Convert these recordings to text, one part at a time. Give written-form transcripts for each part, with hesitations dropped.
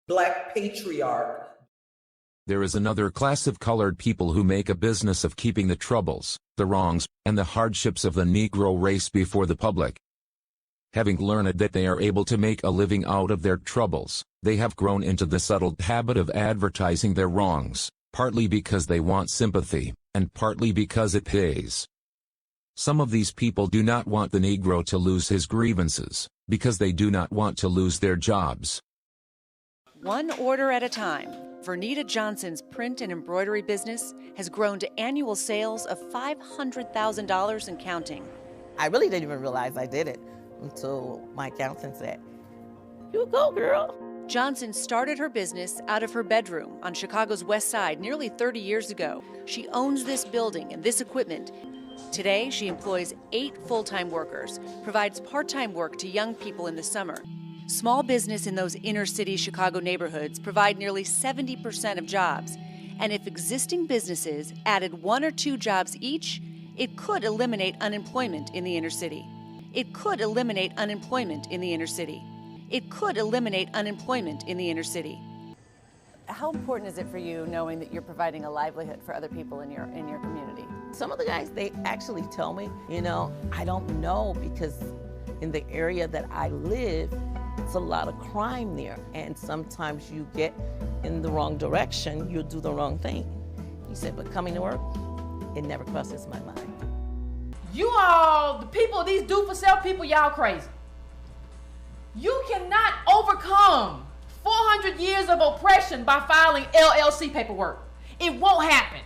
Black patriarch. There is another class of colored people who make a business of keeping the troubles, the wrongs, and the hardships of the Negro race before the public. Having learned that they are able to make a living out of their troubles, they have grown into the subtle habit of advertising their wrongs, partly because they want sympathy, and partly because it pays. Some of these people do not want the Negro to lose his grievances, because they do not want to lose their jobs. One order at a time, Vernita Johnson's print and embroidery business has grown to annual sales of $500,000 and counting. I really didn't even realize I did it until my accountant said, "You go, girl." Johnson started her business out of her bedroom on Chicago's West Side nearly 30 years ago. She owns this building and this equipment. Today, she employs 8 full-time workers, provides part-time work to young people in the summer. Small business in those inner-city Chicago neighborhoods provide nearly 70% of jobs. And if existing businesses added 1 or 2 jobs each, it could eliminate unemployment in the inner city. It could eliminate unemployment in the inner city. It could eliminate unemployment in the inner city. How important is it for you knowing that you're providing a livelihood for other people in your community? Some of the guys, they actually tell me, I don't know, because in the area that I live, it's a lot of crime there, and sometimes you get in the wrong direction, you'll do the wrong thing. He said, but coming to work, it never crosses my mind. You all, the people, these do-for-self people, y'all crazy. You cannot overcome 400 years of oppression by filing LLC paperwork. It won't happen.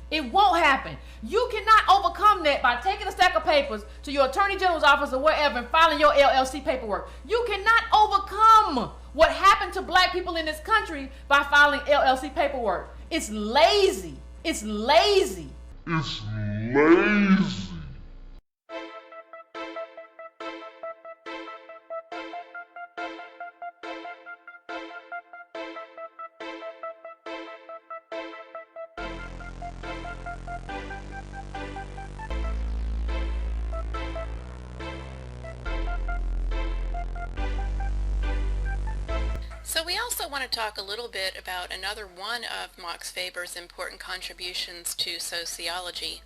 It won't happen. You cannot overcome that by taking a stack of papers to your attorney general's office or wherever and filing your LLC paperwork. You cannot overcome what happened to black people in this country by filing LLC paperwork. It's lazy. It's lazy. It's lazy. So we also want to talk a little bit about another one of Max Weber's important contributions to sociology,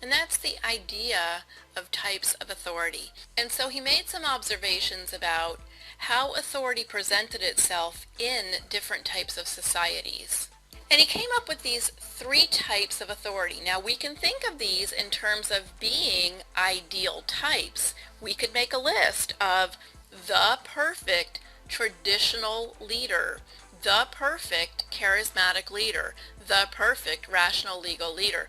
and that's the idea of types of authority. And so he made some observations about how authority presented itself in different types of societies. And he came up with these 3 types of authority. Now we can think of these in terms of being ideal types. We could make a list of the perfect traditional leader, the perfect charismatic leader, the perfect rational legal leader.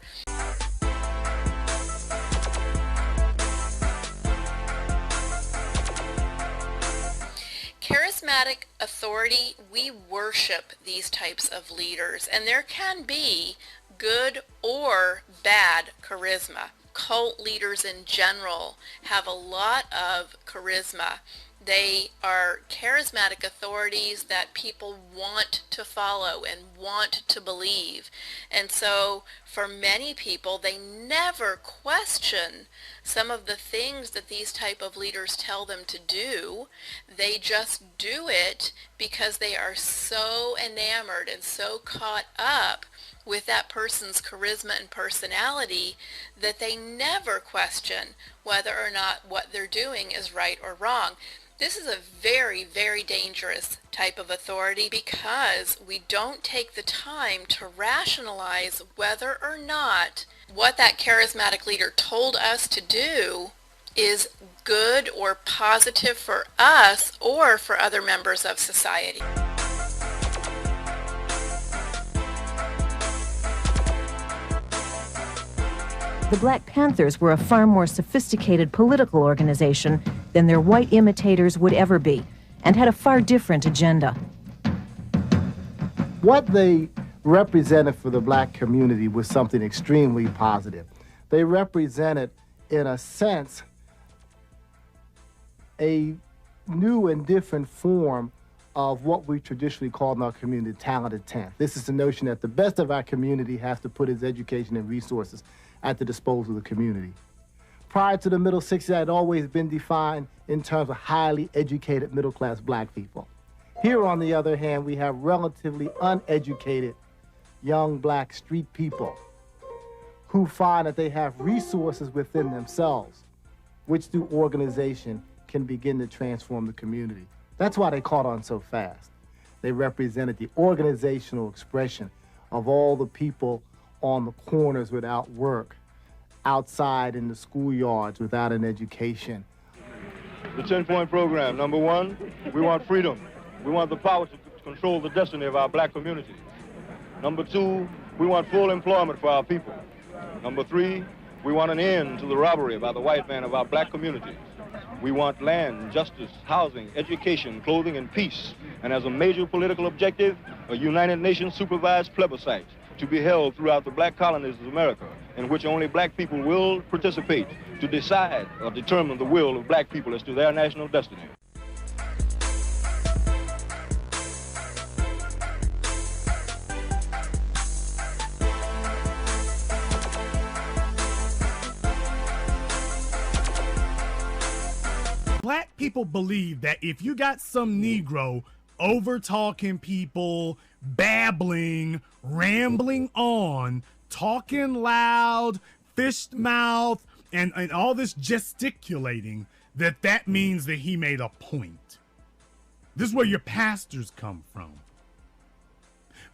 Charismatic authority, we worship these types of leaders, and there can be good or bad charisma. Cult leaders in general have a lot of charisma. They are charismatic authorities that people want to follow and want to believe. And so for many people, they never question some of the things that these type of leaders tell them to do. They just do it because they are so enamored and so caught up with that person's charisma and personality that they never question whether or not what they're doing is right or wrong. This is a very, very dangerous type of authority because we don't take the time to rationalize whether or not what that charismatic leader told us to do is good or positive for us or for other members of society. The Black Panthers were a far more sophisticated political organization than their white imitators would ever be, and had a far different agenda. What they represented for the black community was something extremely positive. They represented, in a sense, a new and different form of what we traditionally call in our community talented tenth. This is the notion that the best of our community has to put its education and resources at the disposal of the community. Prior to the middle 60s, it had always been defined in terms of highly educated middle-class black people. Here, on the other hand, we have relatively uneducated young black street people who find that they have resources within themselves, which through organization can begin to transform the community. That's why they caught on so fast. They represented the organizational expression of all the people on the corners without work, outside in the schoolyards without an education. The 10-point program. Number one, we want freedom. We want the power to control the destiny of our black communities. Number two, we want full employment for our people. Number three, we want an end to the robbery by the white man of our black communities. We want land, justice, housing, education, clothing, and peace. And as a major political objective, a United Nations supervised plebiscite to be held throughout the black colonies of America, in which only black people will participate to decide or determine the will of black people as to their national destiny. Black people believe that if you got some Negro over-talking people, babbling, rambling on, talking loud, fished mouth, and all this gesticulating, that means that he made a point. This is where your pastors come from.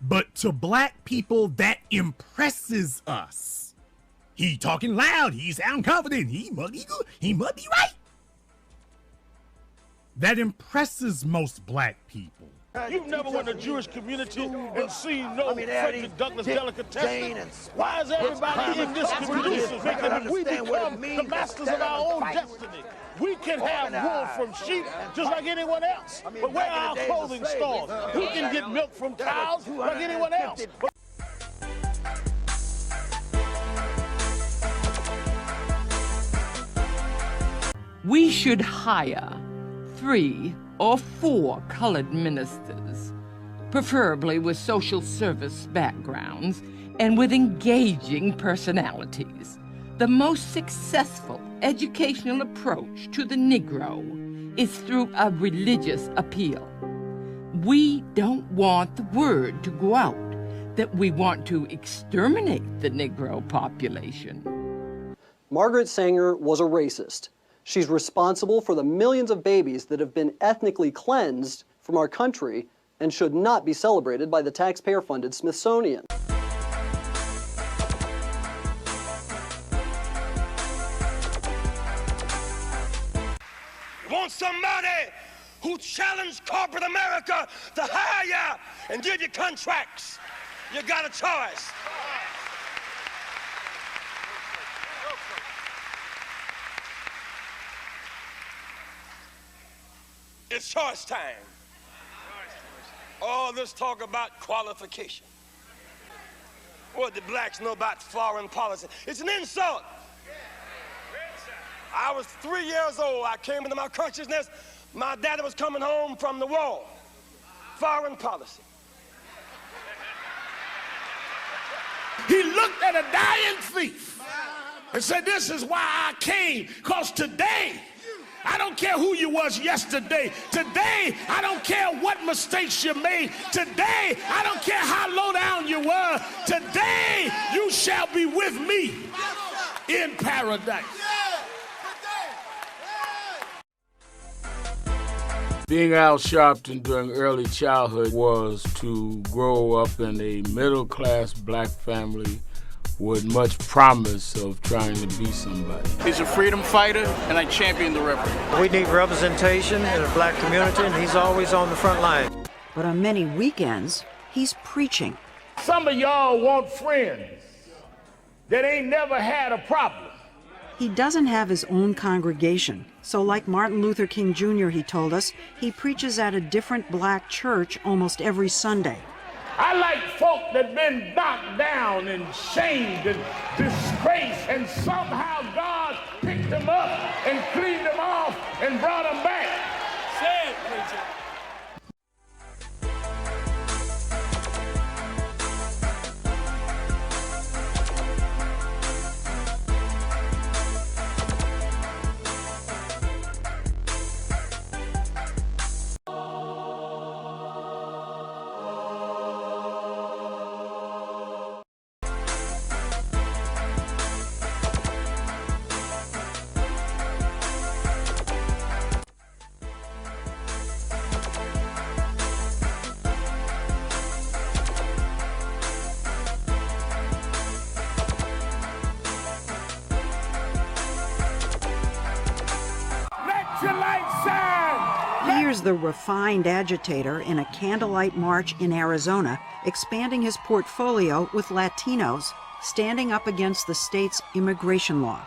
But to black people, that impresses us. He talking loud, he sound confident, he must be right. That impresses most black people. You've never went to a Jewish community and seen no Frederick Douglass delicatessen. Why is everybody in this community thinking that we become the masters of our own destiny? We can have wool from sheep just like anyone else. But where are our clothing stores? We can get milk from cows like anyone else. We should hire 3 or 4 colored ministers, preferably with social service backgrounds and with engaging personalities. The most successful educational approach to the Negro is through a religious appeal. We don't want the word to go out that we want to exterminate the Negro population. Margaret Sanger was a racist. She's responsible for the millions of babies that have been ethnically cleansed from our country and should not be celebrated by the taxpayer-funded Smithsonian. Want somebody who challenged corporate America to hire you and give you contracts? You got a choice. It's choice time. All this talk about qualification. What do blacks know about foreign policy? It's an insult. I was 3 years old. I came into my consciousness. My daddy was coming home from the war. Foreign policy. He looked at a dying thief and said, this is why I came, because today, I don't care who you was yesterday. Today, I don't care what mistakes you made. Today, I don't care how low down you were. Today, you shall be with me in paradise. Being Al Sharpton during early childhood was to grow up in a middle-class black family with much promise of trying to be somebody. He's a freedom fighter, and I champion the reverend. We need representation in the black community, and he's always on the front line. But on many weekends, he's preaching. Some of y'all want friends that ain't never had a problem. He doesn't have his own congregation, so like Martin Luther King Jr., he told us, he preaches at a different black church almost every Sunday. I like folk that been knocked down and shamed and disgraced, and somehow God picked them up and cleaned them off and brought them back. Say it, preacher. Here's the refined agitator in a candlelight march in Arizona, expanding his portfolio with Latinos, standing up against the state's immigration law.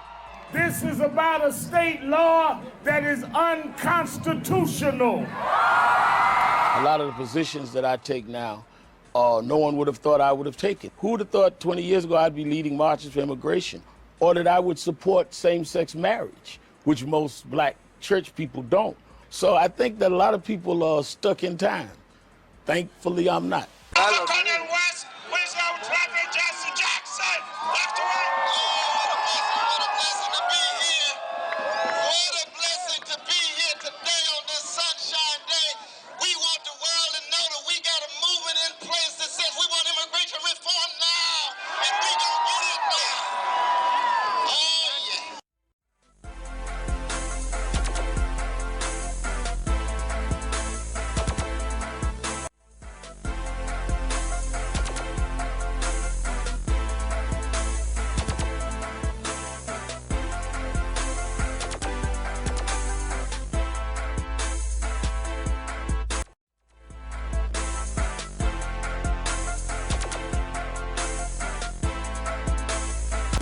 This is about a state law that is unconstitutional. A lot of the positions that I take now, no one would have thought I would have taken. Who would have thought 20 years ago I'd be leading marches for immigration, or that I would support same-sex marriage, which most black church people don't. So I think that a lot of people are stuck in time. Thankfully, I'm not.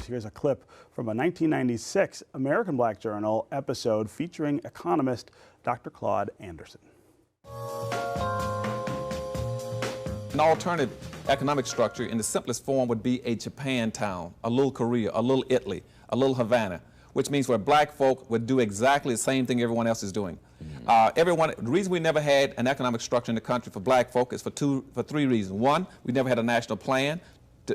Here's a clip from a 1996 American Black Journal episode featuring economist Dr. Claude Anderson. An alternative economic structure in the simplest form would be a Japantown, a little Korea, a little Italy, a little Havana, which means where black folk would do exactly the same thing everyone else is doing. The reason we never had an economic structure in the country for black folk is for three reasons. One, we never had a national plan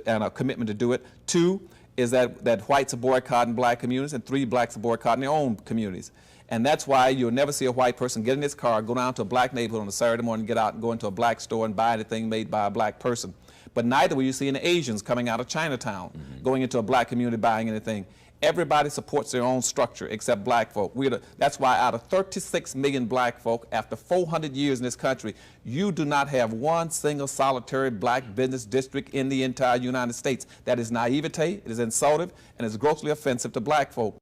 and a commitment to do it. Two, is that whites are boycotting black communities, and three, blacks are boycotting their own communities. And that's why you'll never see a white person get in his car, go down to a black neighborhood on a Saturday morning, get out and go into a black store and buy anything made by a black person. But neither will you see any Asians coming out of Chinatown, going into a black community buying anything. Everybody supports their own structure except black folk. That's why out of 36 million black folk, after 400 years in this country, you do not have one single solitary black business district in the entire United States. That is naivete, it is insultive, and it's grossly offensive to black folk.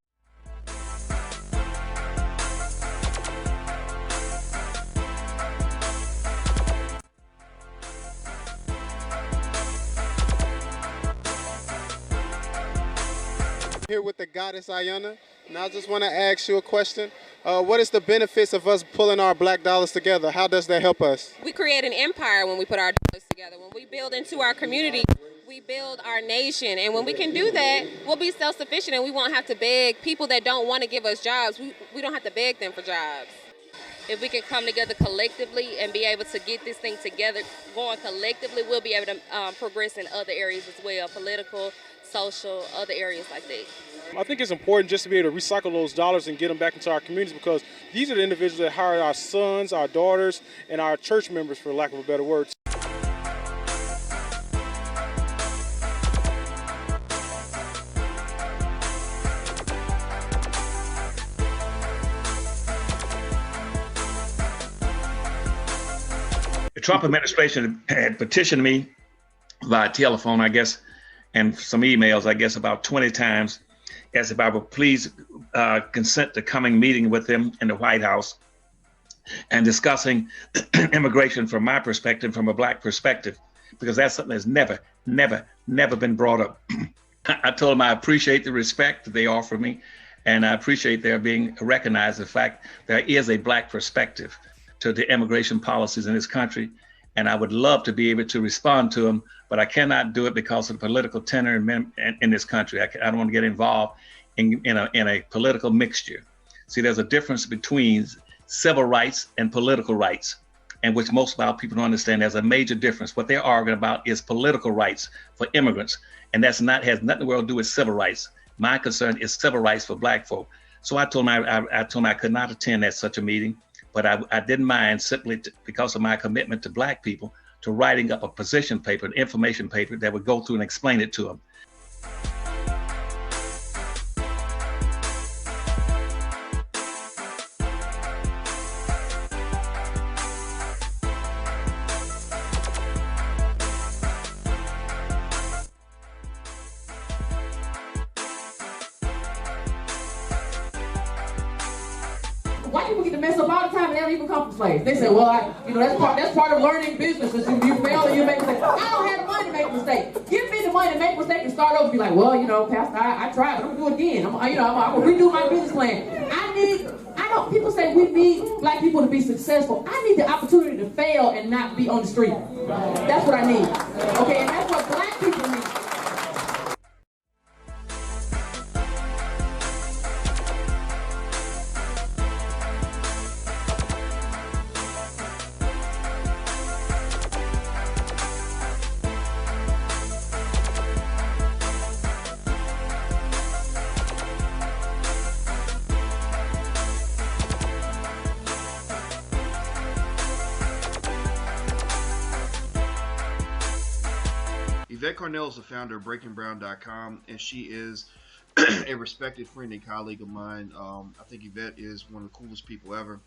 Here with the goddess Ayana, and I just want to ask you a question. What is the benefits of us pulling our black dollars together? How does that help us? We create an empire when we put our dollars together. When we build into our community, we build our nation. And when we can do that, we'll be self-sufficient and we won't have to beg people that don't want to give us jobs. We don't have to beg them for jobs. If we can come together collectively and be able to get this thing together, going collectively, we'll be able to progress in other areas as well, political, social, other areas like that. I think it's important just to be able to recycle those dollars and get them back into our communities, because these are the individuals that hire our sons, our daughters, and our church members, for lack of a better word. The Trump administration had petitioned me via telephone, I guess, and some emails, I guess, about 20 times, as if I would please consent to coming meeting with them in the White House and discussing immigration from my perspective, from a black perspective, because that's something that's never been brought up. I told them I appreciate the respect that they offer me, and I appreciate their being recognized the fact there is a black perspective to the immigration policies in this country. And I would love to be able to respond to them, but I cannot do it because of the political tenor in this country. I don't want to get involved in a political mixture. See, there's a difference between civil rights and political rights, and which most of our people don't understand. There's a major difference. What they're arguing about is political rights for immigrants, and has nothing to do with civil rights. My concern is civil rights for black folk. So I told them I could not attend such a meeting. But I didn't mind, simply because of my commitment to black people, to writing up a position paper, an information paper that would go through and explain it to them. Why people get to mess up all the time and they don't even come from slaves. They say, well, that's part of learning business. Is you fail and you make mistakes. I don't have the money to make mistakes. Give me the money to make mistakes and start over. Be like, well, Pastor, I tried, but I'm gonna do it again. I'm gonna redo my business plan. People say we need black people to be successful. I need the opportunity to fail and not be on the street. That's what I need. Okay, and that's what black people need. Yvette Carnell is the founder of BreakingBrown.com, and she is a respected friend and colleague of mine. I think Yvette is one of the coolest people ever.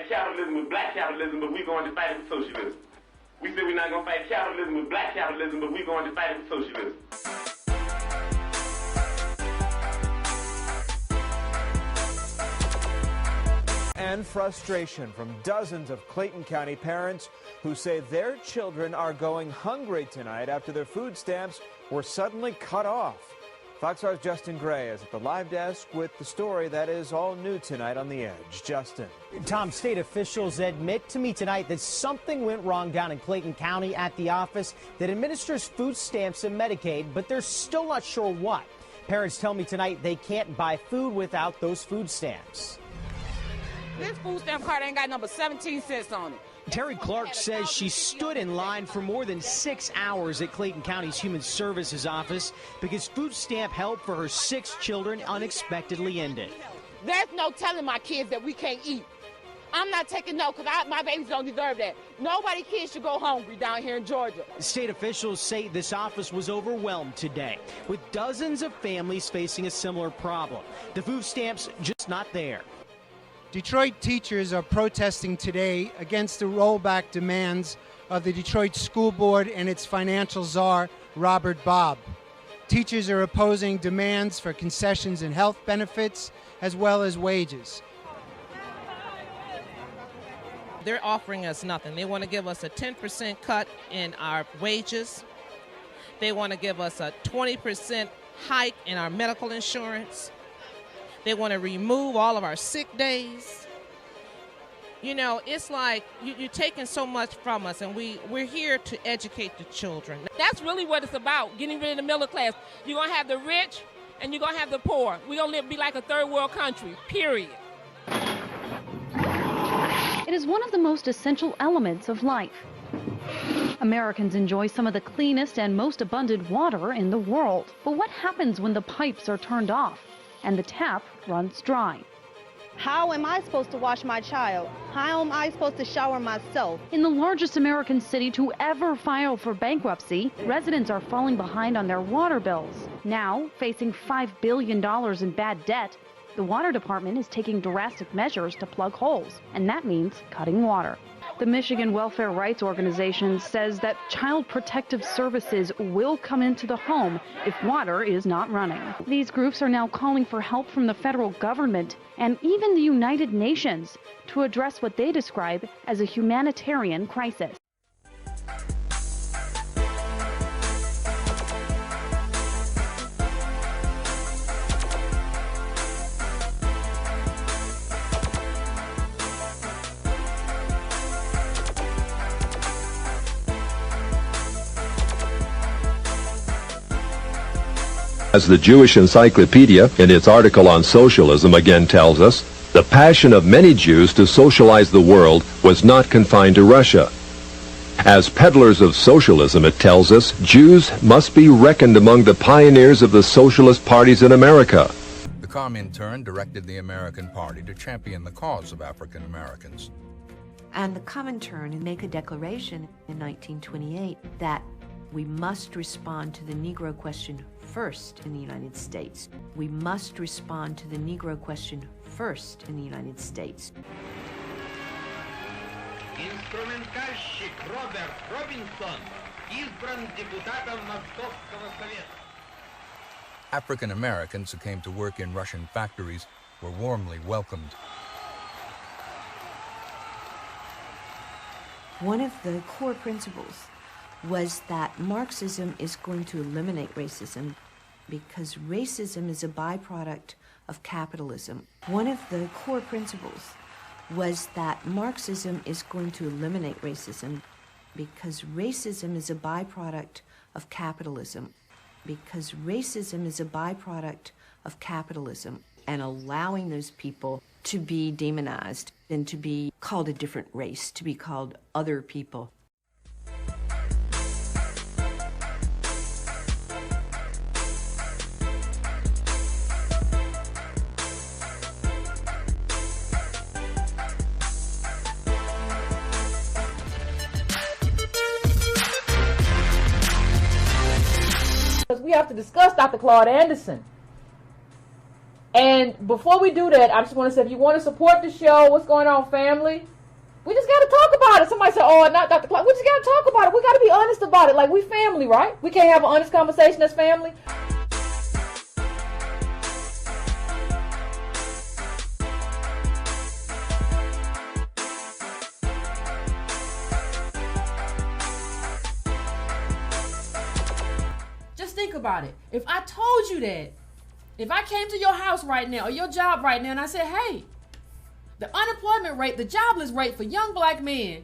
Capitalism with black capitalism, but we're going to fight it with socialism. We said we're not going to fight capitalism with black capitalism, but we're going to fight it with socialism. And frustration from dozens of Clayton County parents who say their children are going hungry tonight after their food stamps were suddenly cut off. Fox 5's Justin Gray is at the live desk with the story that is all new tonight on The Edge. Justin. Tom, state officials admit to me tonight that something went wrong down in Clayton County at the office that administers food stamps and Medicaid, but they're still not sure what. Parents tell me tonight they can't buy food without those food stamps. This food stamp card ain't got number 17 cents on it. Terry Clark says she stood in line for more than 6 hours at Clayton County's Human Services office because food stamp help for her 6 children unexpectedly ended. There's no telling my kids that we can't eat. I'm not taking no, because my babies don't deserve that. Nobody kids should go hungry down here in Georgia. State officials say this office was overwhelmed today, with dozens of families facing a similar problem. The food stamps just not there. Detroit teachers are protesting today against the rollback demands of the Detroit School Board and its financial czar, Robert Bobb. Teachers are opposing demands for concessions in health benefits as well as wages. They're offering us nothing. They want to give us a 10% cut in our wages. They want to give us a 20% hike in our medical insurance. They want to remove all of our sick days. You know, it's like you're taking so much from us, and we're here to educate the children. That's really what it's about, getting rid of the middle class. You're going to have the rich, and you're going to have the poor. We're going to be like a third world country, period. It is one of the most essential elements of life. Americans enjoy some of the cleanest and most abundant water in the world. But what happens when the pipes are turned off and the tap runs dry? How am I supposed to wash my child? How am I supposed to shower myself? In the largest American city to ever file for bankruptcy, residents are falling behind on their water bills. Now, facing $5 billion in bad debt, the water department is taking drastic measures to plug holes, and that means cutting water. The Michigan Welfare Rights Organization says that Child Protective Services will come into the home if water is not running. These groups are now calling for help from the federal government and even the United Nations to address what they describe as a humanitarian crisis. As the Jewish Encyclopedia, in its article on socialism, again tells us, the passion of many Jews to socialize the world was not confined to Russia. As peddlers of socialism, it tells us, Jews must be reckoned among the pioneers of the socialist parties in America. The Comintern directed the American Party to champion the cause of African Americans. And the Comintern make a declaration in 1928 that we must respond to the Negro question first in the United States. We must respond to the Negro question first in the United States. Инструментальщик Роберт Робинсон избран депутатом Московского совета. African Americans who came to work in Russian factories were warmly welcomed. One of the core principles was that Marxism is going to eliminate racism because racism is a byproduct of capitalism. One of the core principles was that Marxism is going to eliminate racism because racism is a byproduct of capitalism. Because racism is a byproduct of capitalism, and allowing those people to be demonized and to be called a different race, to be called other people. We have to discuss Dr. Claude Anderson. And before we do that, I just want to say, if you want to support the show, what's going on, family? We just got to talk about it. Somebody said, oh, not Dr. Claude. We just got to talk about it. We got to be honest about it. Like, we family, right? We can't have an honest conversation as family. Think about it. If I told you that, if I came to your house right now or your job right now and I said, hey, the unemployment rate, the jobless rate for young black men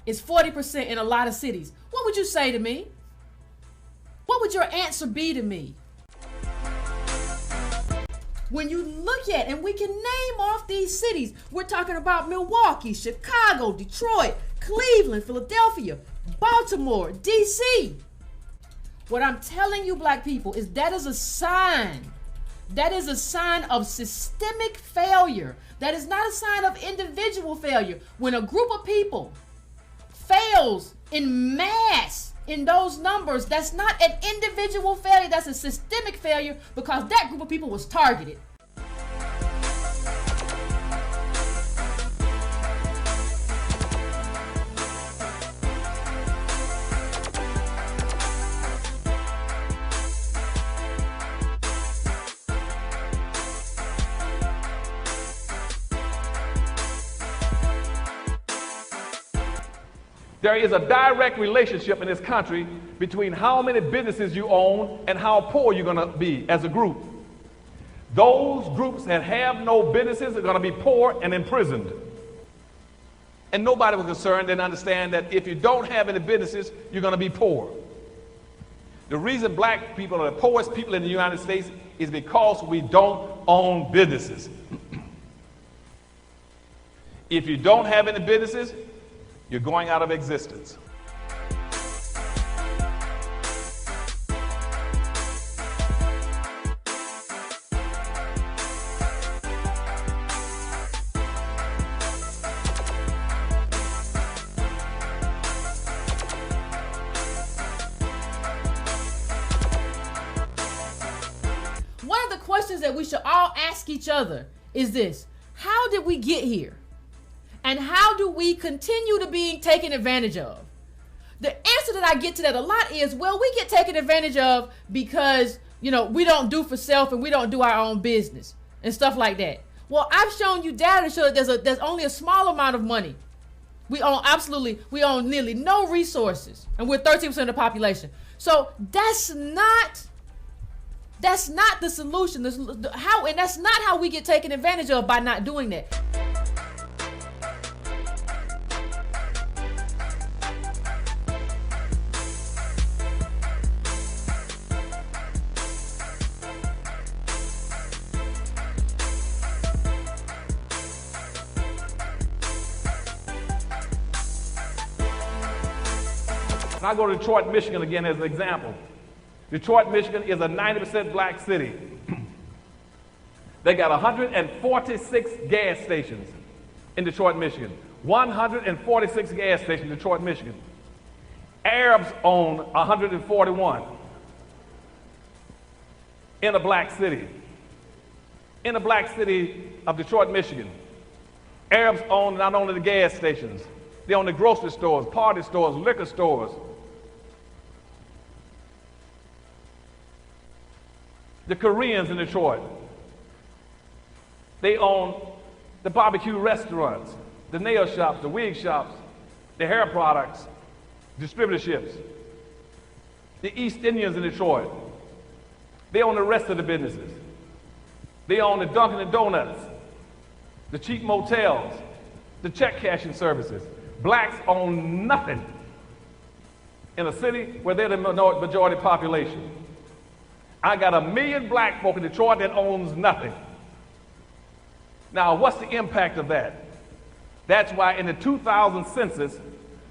is 40% in a lot of cities, what would you say to me? What would your answer be to me? When you look at, and we can name off these cities, we're talking about Milwaukee, Chicago, Detroit, Cleveland, Philadelphia, Baltimore, DC. What I'm telling you, black people, is that is a sign. That is a sign of systemic failure. That is not a sign of individual failure. When a group of people fails in mass in those numbers, that's not an individual failure. That's a systemic failure because that group of people was targeted. There is a direct relationship in this country between how many businesses you own and how poor you're going to be as a group. Those groups that have no businesses are going to be poor and imprisoned. And nobody was concerned and understand that if you don't have any businesses, you're going to be poor. The reason black people are the poorest people in the United States is because we don't own businesses. If you don't have any businesses, you're going out of existence. One of the questions that we should all ask each other is this: how did we get here? And how do we continue to being taken advantage of? The answer that I get to that a lot is, well, we get taken advantage of because, you know, we don't do for self and we don't do our own business and stuff like that. Well, I've shown you data to show that there's only a small amount of money. We own nearly no resources, and we're 13% of the population. So that's not the solution. And that's not how we get taken advantage of by not doing that. And I go to Detroit, Michigan again as an example. Detroit, Michigan is a 90% black city. They got 146 gas stations in Detroit, Michigan. 146 gas stations in Detroit, Michigan. Arabs own 141 in a black city. In the black city of Detroit, Michigan, Arabs own not only the gas stations, they own the grocery stores, party stores, liquor stores. The Koreans in Detroit, they own the barbecue restaurants, the nail shops, the wig shops, the hair products, distributorships. The East Indians in Detroit, they own the rest of the businesses. They own the Dunkin' and Donuts, the cheap motels, the check cashing services. Blacks own nothing in a city where they're the majority population. I got 1 million black folk in Detroit that owns nothing. Now, what's the impact of that? That's why in the 2000 census,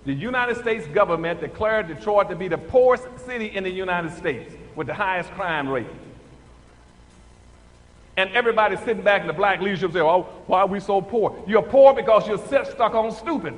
the United States government declared Detroit to be the poorest city in the United States with the highest crime rate. And everybody's sitting back in the black leadership saying, oh, why are we so poor? You're poor because you're stuck on stupid.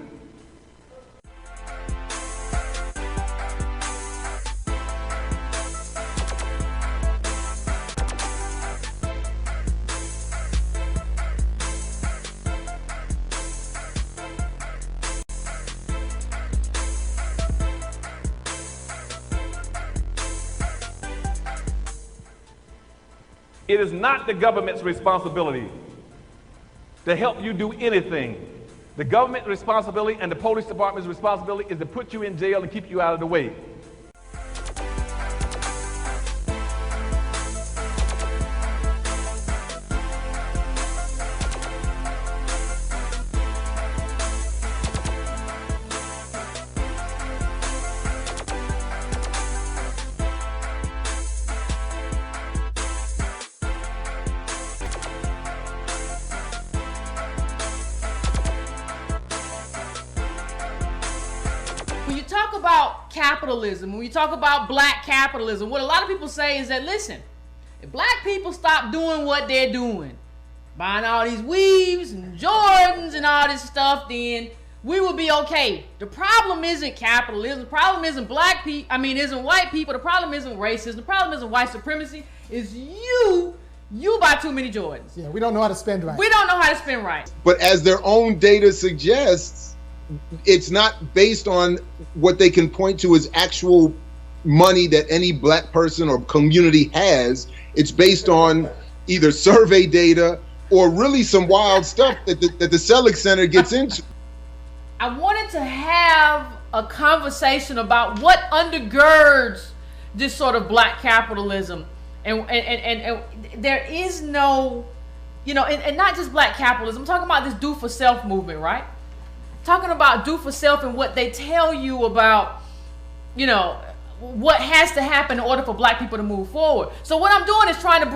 It is not the government's responsibility to help you do anything. The government's responsibility and the police department's responsibility is to put you in jail and keep you out of the way. When you talk about capitalism, when you talk about black capitalism, what a lot of people say is that, listen, if black people stop doing what they're doing, buying all these weaves and Jordans and all this stuff, then we will be okay. The problem isn't capitalism. The problem isn't black people. Isn't white people. The problem isn't racism. The problem isn't white supremacy. It's you. You buy too many Jordans. Yeah, we don't know how to spend right. We don't know how to spend right. But as their own data suggests, it's not based on what they can point to as actual money that any black person or community has. It's based on either survey data or really some wild stuff that the Selig Center gets into. I wanted to have a conversation about what undergirds this sort of black capitalism. And there is no, and not just black capitalism. I'm talking about this do for self movement, right? Talking about do for self and what they tell you about, what has to happen in order for black people to move forward. So what I'm doing is trying to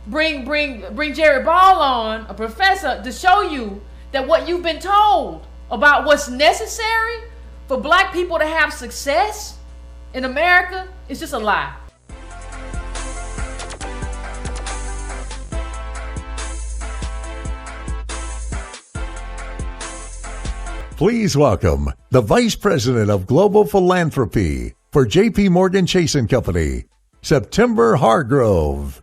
bring Jerry Ball on, a professor, to show you that what you've been told about what's necessary for black people to have success in America is just a lie. Please welcome the Vice President of Global Philanthropy for J.P. Morgan Chase & Company, September Hargrove.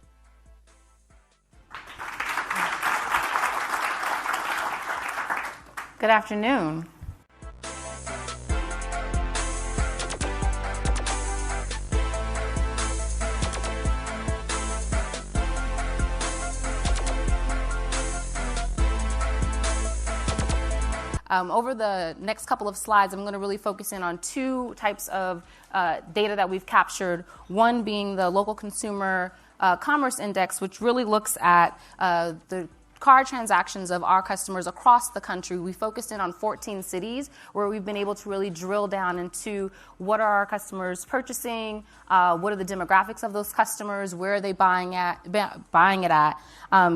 Good afternoon. Over the next couple of slides, I'm going to really focus in on two types of data that we've captured. One being the local consumer commerce index, which really looks at the card transactions of our customers across the country. We focused in on 14 cities where we've been able to really drill down into what are our customers purchasing, what are the demographics of those customers, where are they buying it at.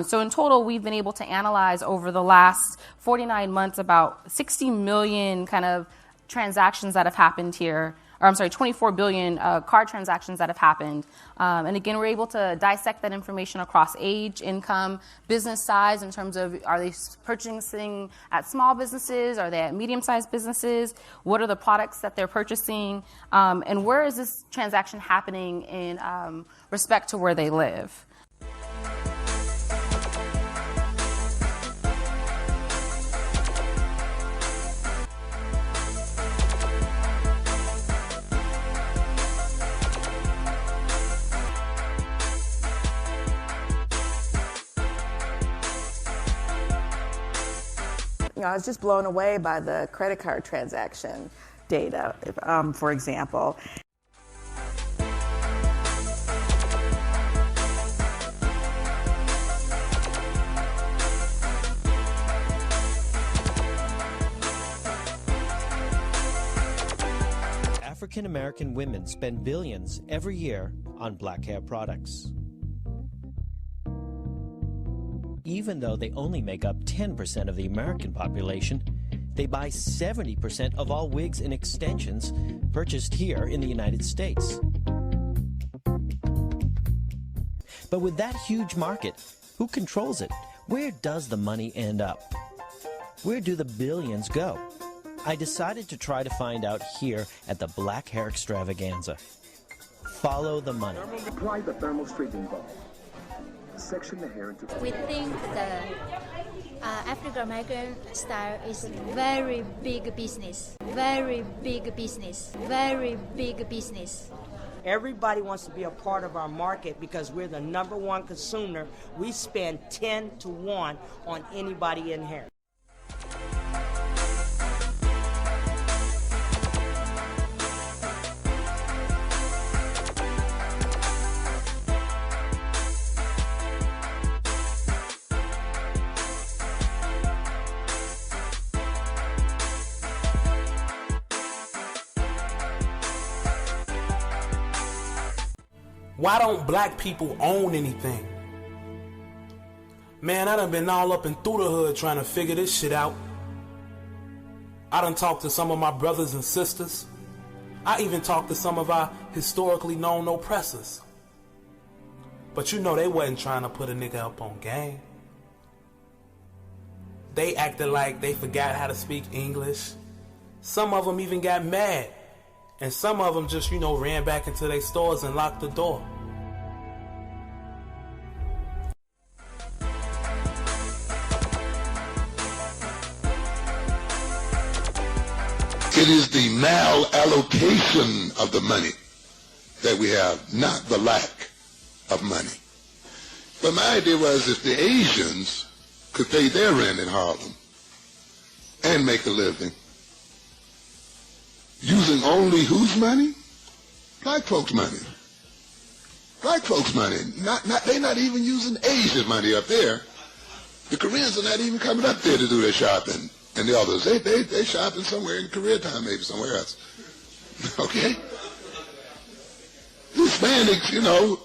So in total, we've been able to analyze over the last 49 months about 60 million kind of transactions that have happened here or I'm sorry, 24 billion card transactions that have happened. And again, we're able to dissect that information across age, income, business size in terms of, are they purchasing at small businesses? Are they at medium-sized businesses? What are the products that they're purchasing? And where is this transaction happening in respect to where they live? I was just blown away by the credit card transaction data, for example. African American women spend billions every year on black hair products. Even though they only make up 10% of the American population, they buy 70% of all wigs and extensions purchased here in the United States. But with that huge market, who controls it? Where does the money end up? Where do the billions go? I decided to try to find out here at the Black Hair Extravaganza. Follow the money. Apply the thermal straightening ball. Section the hair into... We think the African American style is very big business. Very big business. Very big business. Everybody wants to be a part of our market because we're the #1 consumer. We spend 10 to 1 on anybody in here. Why don't black people own anything? Man, I done been all up and through the hood trying to figure this shit out. I done talked to some of my brothers and sisters. I even talked to some of our historically known oppressors. But you know they wasn't trying to put a nigga up on game. They acted like they forgot how to speak English. Some of them even got mad. And some of them just, ran back into their stores and locked the door. It is the malallocation of the money that we have, not the lack of money. But my idea was if the Asians could pay their rent in Harlem and make a living, using only whose money? Black folks' money. Black folks' money. They're not even using Asian money up there. The Koreans are not even coming up there to do their shopping. And the others, they shopping somewhere in Koreatown, maybe somewhere else. Okay? The Hispanics,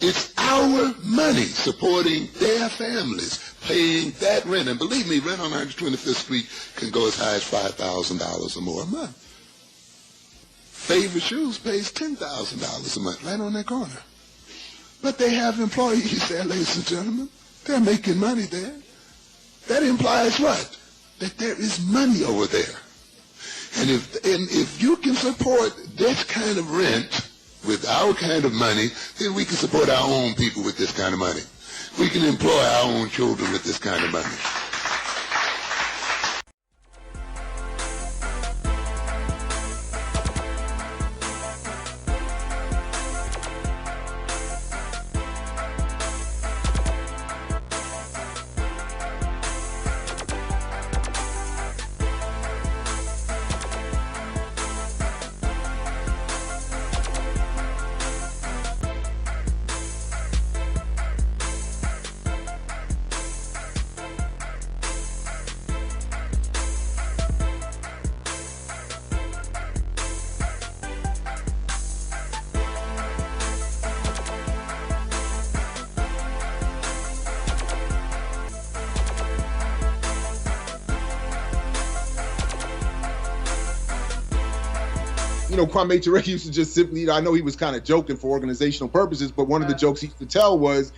it's our money supporting their families, paying that rent. And believe me, rent on 125th Street can go as high as $5,000 or more a month. Favorite Shoes pays $10,000 a month right on that corner. But they have employees there, ladies and gentlemen. They're making money there. That implies what? That there is money over there. And if you can support this kind of rent with our kind of money, then we can support our own people with this kind of money. We can employ our own children with this kind of money. Kwame Ture used to just simply, I know he was kind of joking for organizational purposes, but one of the jokes he used to tell was,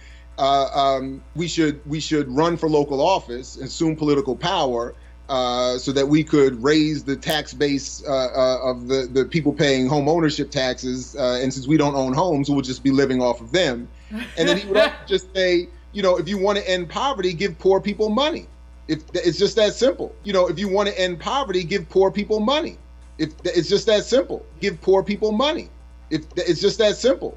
we should run for local office, assume political power, so that we could raise the tax base of the people paying home ownership taxes. And since we don't own homes, we'll just be living off of them. And then he would also just say, if you want to end poverty, give poor people money. It's just that simple. If you want to end poverty, give poor people money. It's just that simple. Give poor people money. It's just that simple.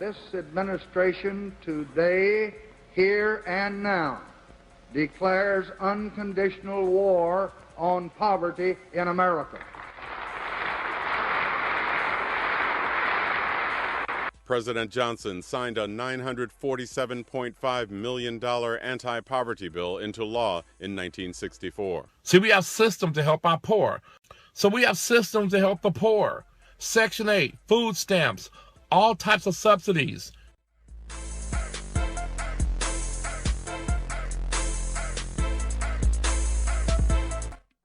This administration today, here and now, declares unconditional war on poverty in America. President Johnson signed a $947.5 million anti-poverty bill into law in 1964. See, we have systems to help our poor. So we have systems to help the poor. Section 8, food stamps, all types of subsidies.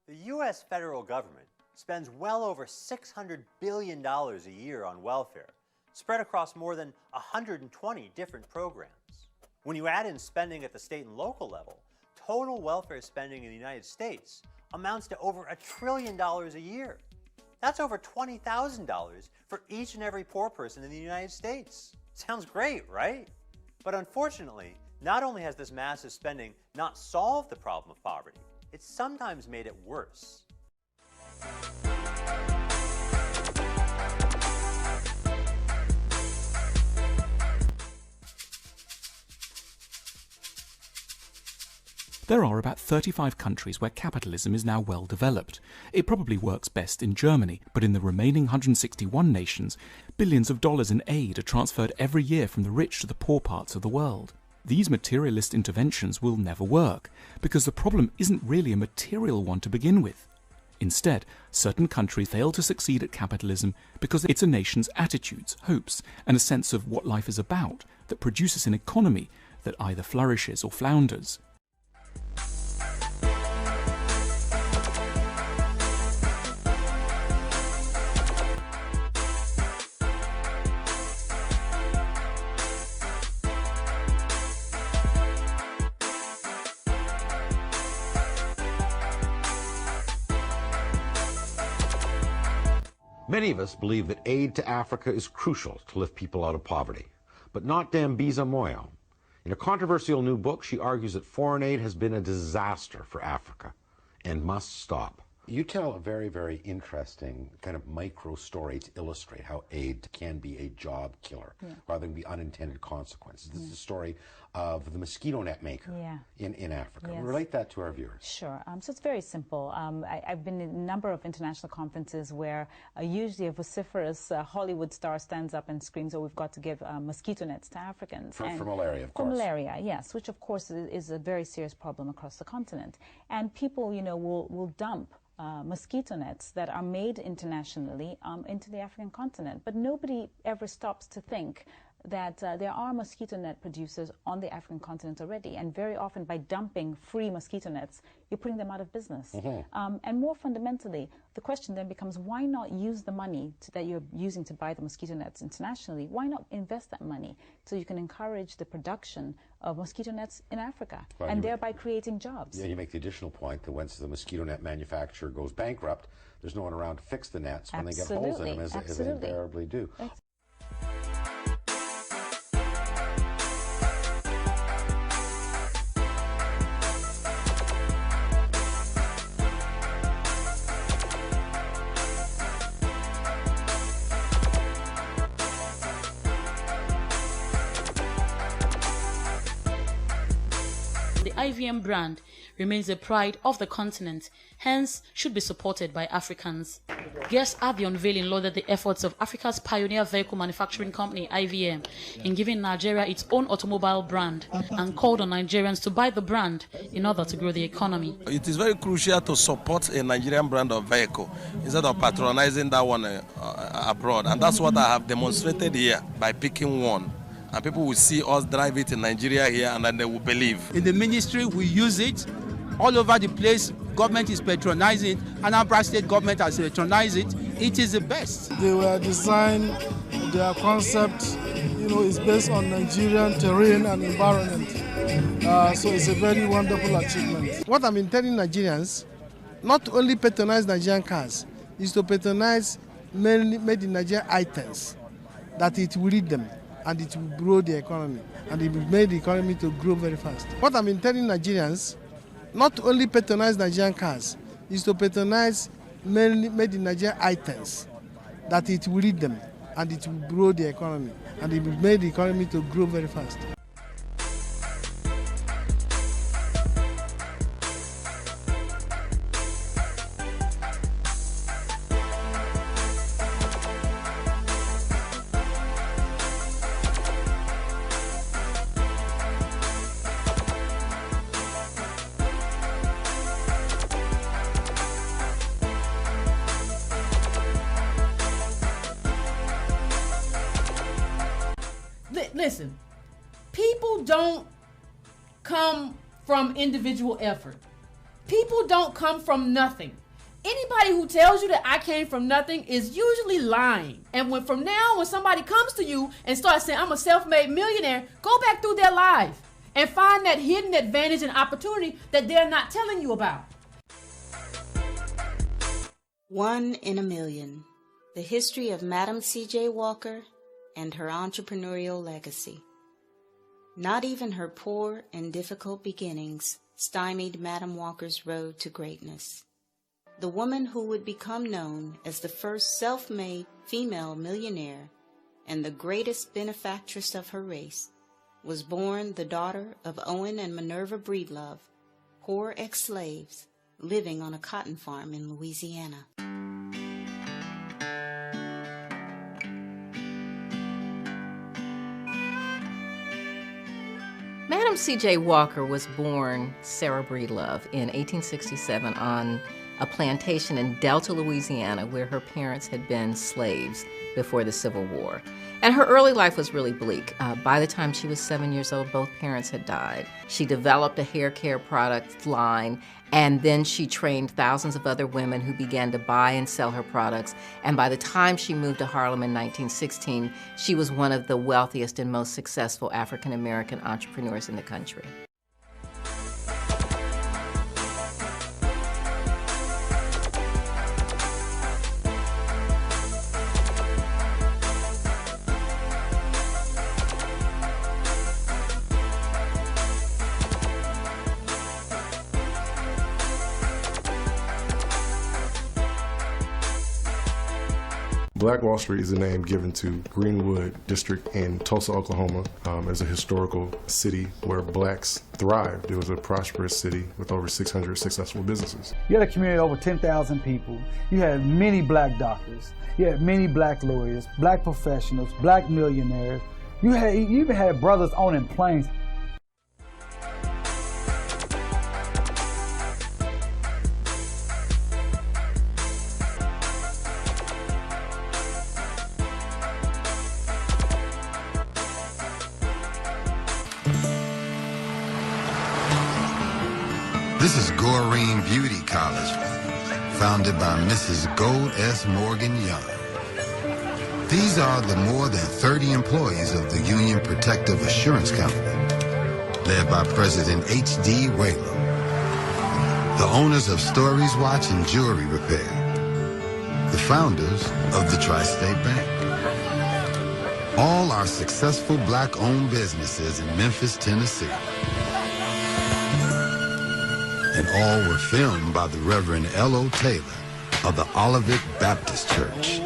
The U.S. federal government spends well over $600 billion a year on welfare, spread across more than 120 different programs. When you add in spending at the state and local level, total welfare spending in the United States amounts to over $1 trillion a year. That's over $20,000 for each and every poor person in the United States. Sounds great, right? But unfortunately, not only has this massive spending not solved the problem of poverty, it's sometimes made it worse. There are about 35 countries where capitalism is now well developed. It probably works best in Germany, but in the remaining 161 nations, billions of dollars in aid are transferred every year from the rich to the poor parts of the world. These materialist interventions will never work, because the problem isn't really a material one to begin with. Instead, certain countries fail to succeed at capitalism because it's a nation's attitudes, hopes, and a sense of what life is about that produces an economy that either flourishes or flounders. Many of us believe that aid to Africa is crucial to lift people out of poverty, but not Dambisa Moyo. In a controversial new book, she argues that foreign aid has been a disaster for Africa and must stop. You tell a very, very interesting kind of micro story to illustrate how aid can be a job killer rather than be unintended consequences. This is the story of the mosquito net maker in Africa. Yes. Relate that to our viewers. Sure. So it's very simple. I've been in a number of international conferences where usually a vociferous Hollywood star stands up and screams, oh, we've got to give mosquito nets to Africans. For malaria, of course. For malaria, yes, which of course is a very serious problem across the continent. And people, will dump mosquito nets that are made internationally into the African continent. But nobody ever stops to think that there are mosquito net producers on the African continent already, and very often by dumping free mosquito nets, you're putting them out of business. And more fundamentally, the question then becomes, why not use the money that you're using to buy the mosquito nets internationally? Why not invest that money so you can encourage the production of mosquito nets in Africa, and thereby creating jobs? Yeah, you make the additional point that once the mosquito net manufacturer goes bankrupt, there's no one around to fix the nets when they get holes in them, as they invariably do. the IVM brand remains a pride of the continent, hence should be supported by Africans. Guests at the unveiling lauded the efforts of Africa's pioneer vehicle manufacturing company, IVM, in giving Nigeria its own automobile brand and called on Nigerians to buy the brand in order to grow the economy. It is very crucial to support a Nigerian brand of vehicle instead of patronizing that one abroad. And that's what I have demonstrated here by picking one. And people will see us drive it in Nigeria here, and then they will believe. In the ministry, we use it. All over the place, government is patronizing it. Anambra State government has patronized it. It is the best. They were designed, their concept, is based on Nigerian terrain and environment. So it's a very wonderful achievement. What I'm intending Nigerians, not to only patronize Nigerian cars, is to patronize made in Nigerian items, that it will lead them. And it will grow the economy, and it will make the economy to grow very fast. What I'm intending Nigerians, not to only patronize Nigerian cars, is to patronize made in Nigerian items, that it will lead them, and it will grow the economy, and it will make the economy to grow very fast. Listen, people don't come from individual effort. People don't come from nothing. Anybody who tells you that I came from nothing is usually lying. And when somebody comes to you and starts saying, I'm a self-made millionaire, go back through their life and find that hidden advantage and opportunity that they're not telling you about. 1 in a Million. The history of Madam C.J. Walker and her entrepreneurial legacy. Not even her poor and difficult beginnings stymied Madam Walker's road to greatness. The woman who would become known as the first self-made female millionaire and the greatest benefactress of her race was born the daughter of Owen and Minerva Breedlove, poor ex-slaves living on a cotton farm in Louisiana. Madam C.J. Walker was born Sarah Breedlove in 1867 on a plantation in Delta, Louisiana, where her parents had been slaves before the Civil War. And her early life was really bleak. By the time she was 7 years old, both parents had died. She developed a hair care product line, and then she trained thousands of other women who began to buy and sell her products. And by the time she moved to Harlem in 1916, she was one of the wealthiest and most successful African-American entrepreneurs in the country. Black Wall Street is a name given to Greenwood District in Tulsa, Oklahoma, as a historical city where blacks thrived. It was a prosperous city with over 600 successful businesses. You had a community of over 10,000 people. You had many black doctors. You had many black lawyers, black professionals, black millionaires. You even had brothers owning planes. This is Goreen Beauty College, founded by Mrs. Gold S. Morgan Young. These are the more than 30 employees of the Union Protective Assurance Company, led by President H.D. Wayland, the owners of Stories Watch and Jewelry Repair, the founders of the Tri-State Bank. All are successful black-owned businesses in Memphis, Tennessee. And all were filmed by the Reverend L.O. Taylor of the Olivet Baptist Church.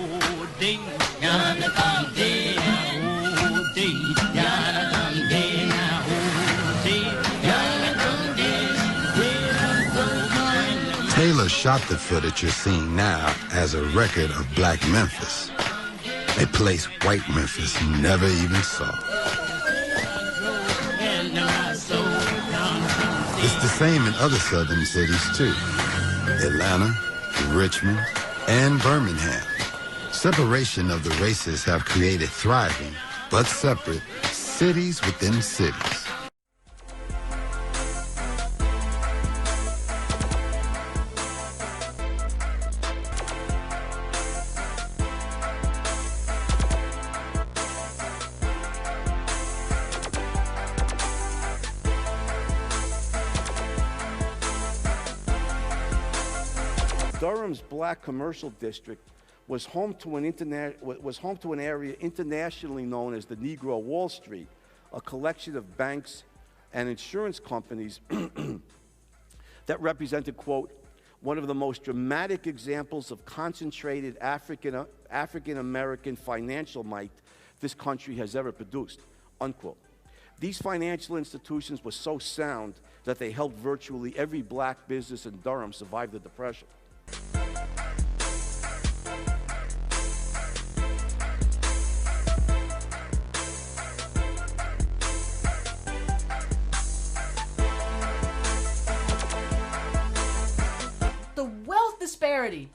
Taylor shot the footage you're seeing now as a record of Black Memphis, a place white Memphis never even saw. It's the same in other southern cities too. Atlanta, Richmond, and Birmingham. Separation of the races have created thriving, but separate, cities within cities. Durham's black commercial district was home to an area internationally known as the Negro Wall Street, a collection of banks and insurance companies that represented, quote, one of the most dramatic examples of concentrated African-American financial might this country has ever produced, unquote. These financial institutions were so sound that they helped virtually every black business in Durham survive the Depression. The wealth disparity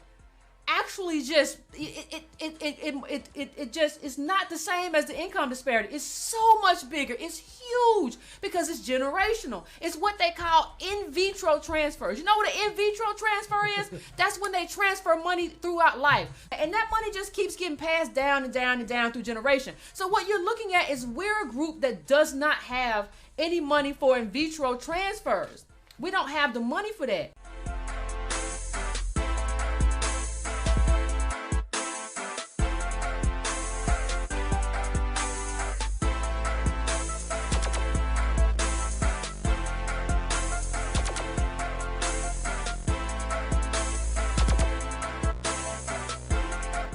actually just it just is not the same as the income disparity. It's so much bigger. It's huge because it's generational. It's what they call in vitro transfers. You know what an in vitro transfer is? That's when they transfer money throughout life, and that money just keeps getting passed down and down and down through generation. So what you're looking at is we're a group that does not have any money for in vitro transfers. We don't have the money for that.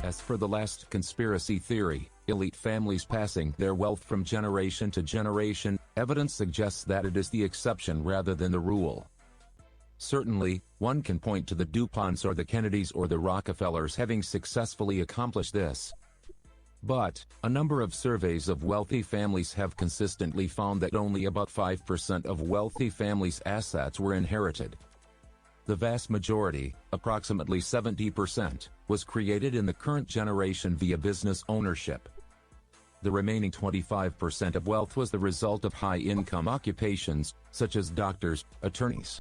As for the last conspiracy theory, elite families passing their wealth from generation to generation, evidence suggests that it is the exception rather than the rule. Certainly, one can point to the DuPonts or the Kennedys or the Rockefellers having successfully accomplished this. But, a number of surveys of wealthy families have consistently found that only about 5% of wealthy families' assets were inherited. The vast majority, approximately 70%, was created in the current generation via business ownership. The remaining 25% of wealth was the result of high-income occupations, such as doctors, attorneys.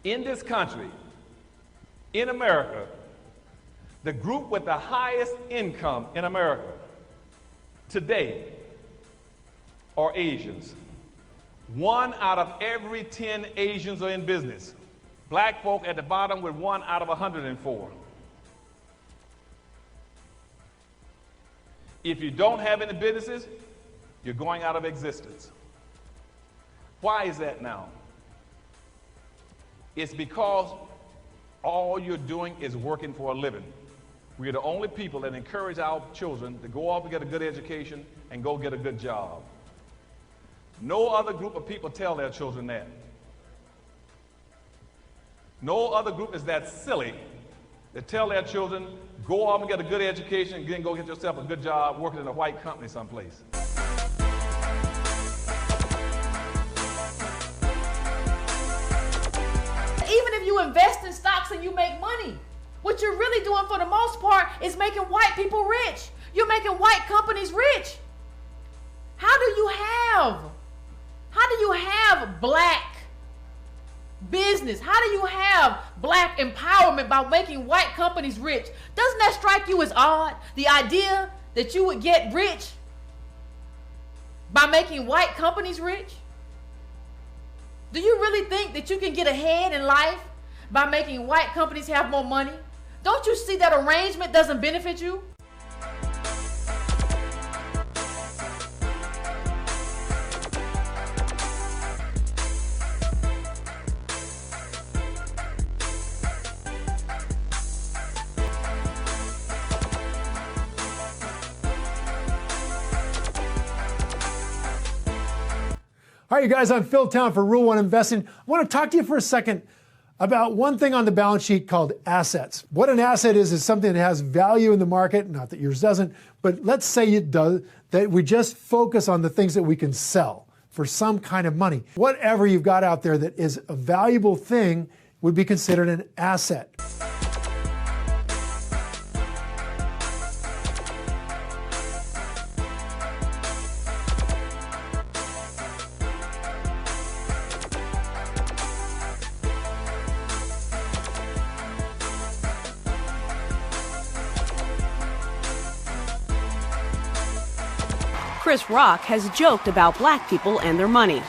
in this country, in America, the group with the highest income in America today are Asians. 1 out of every 10 Asians are in business. Black folk at the bottom with 1 out of 104. If you don't have any businesses, you're going out of existence. Why is that now? It's because all you're doing is working for a living. We're the only people that encourage our children to go off and get a good education and go get a good job. No other group of people tell their children that. No other group is that silly to tell their children, go off and get a good education and then go get yourself a good job working in a white company someplace. Even if you invest in stocks and you make money, what you're really doing for the most part is making white people rich. You're making white companies rich. How do you have black business? How do you have black empowerment by making white companies rich? Doesn't that strike you as odd? The idea that you would get rich by making white companies rich? Do you really think that you can get ahead in life by making white companies have more money? Don't you see that arrangement doesn't benefit you? All right, you guys, I'm Phil Town for Rule 1 Investing. I want to talk to you for a second about one thing on the balance sheet called assets. What an asset is something that has value in the market, not that yours doesn't, but let's say it does, that we just focus on the things that we can sell for some kind of money. Whatever you've got out there that is a valuable thing would be considered an asset. Chris Rock has joked about black people and their money.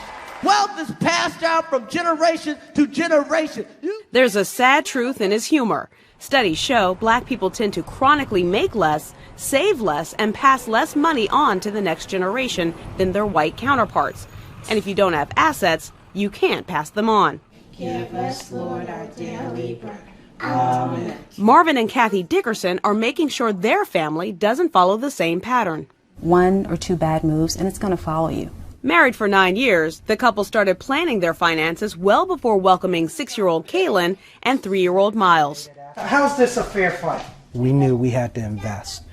Wealth is passed down from generation to generation. There's a sad truth in his humor. Studies show black people tend to chronically make less, save less, and pass less money on to the next generation than their white counterparts. And if you don't have assets, you can't pass them on. Give us, Lord, our daily bread. Amen. Marvin and Kathy Dickerson are making sure their family doesn't follow the same pattern. 1 or 2 bad moves and it's going to follow you. Married for 9 years, the couple started planning their finances well before welcoming 6-year-old Kaylin and 3-year-old Miles. How's this a fair fight? We knew we had to invest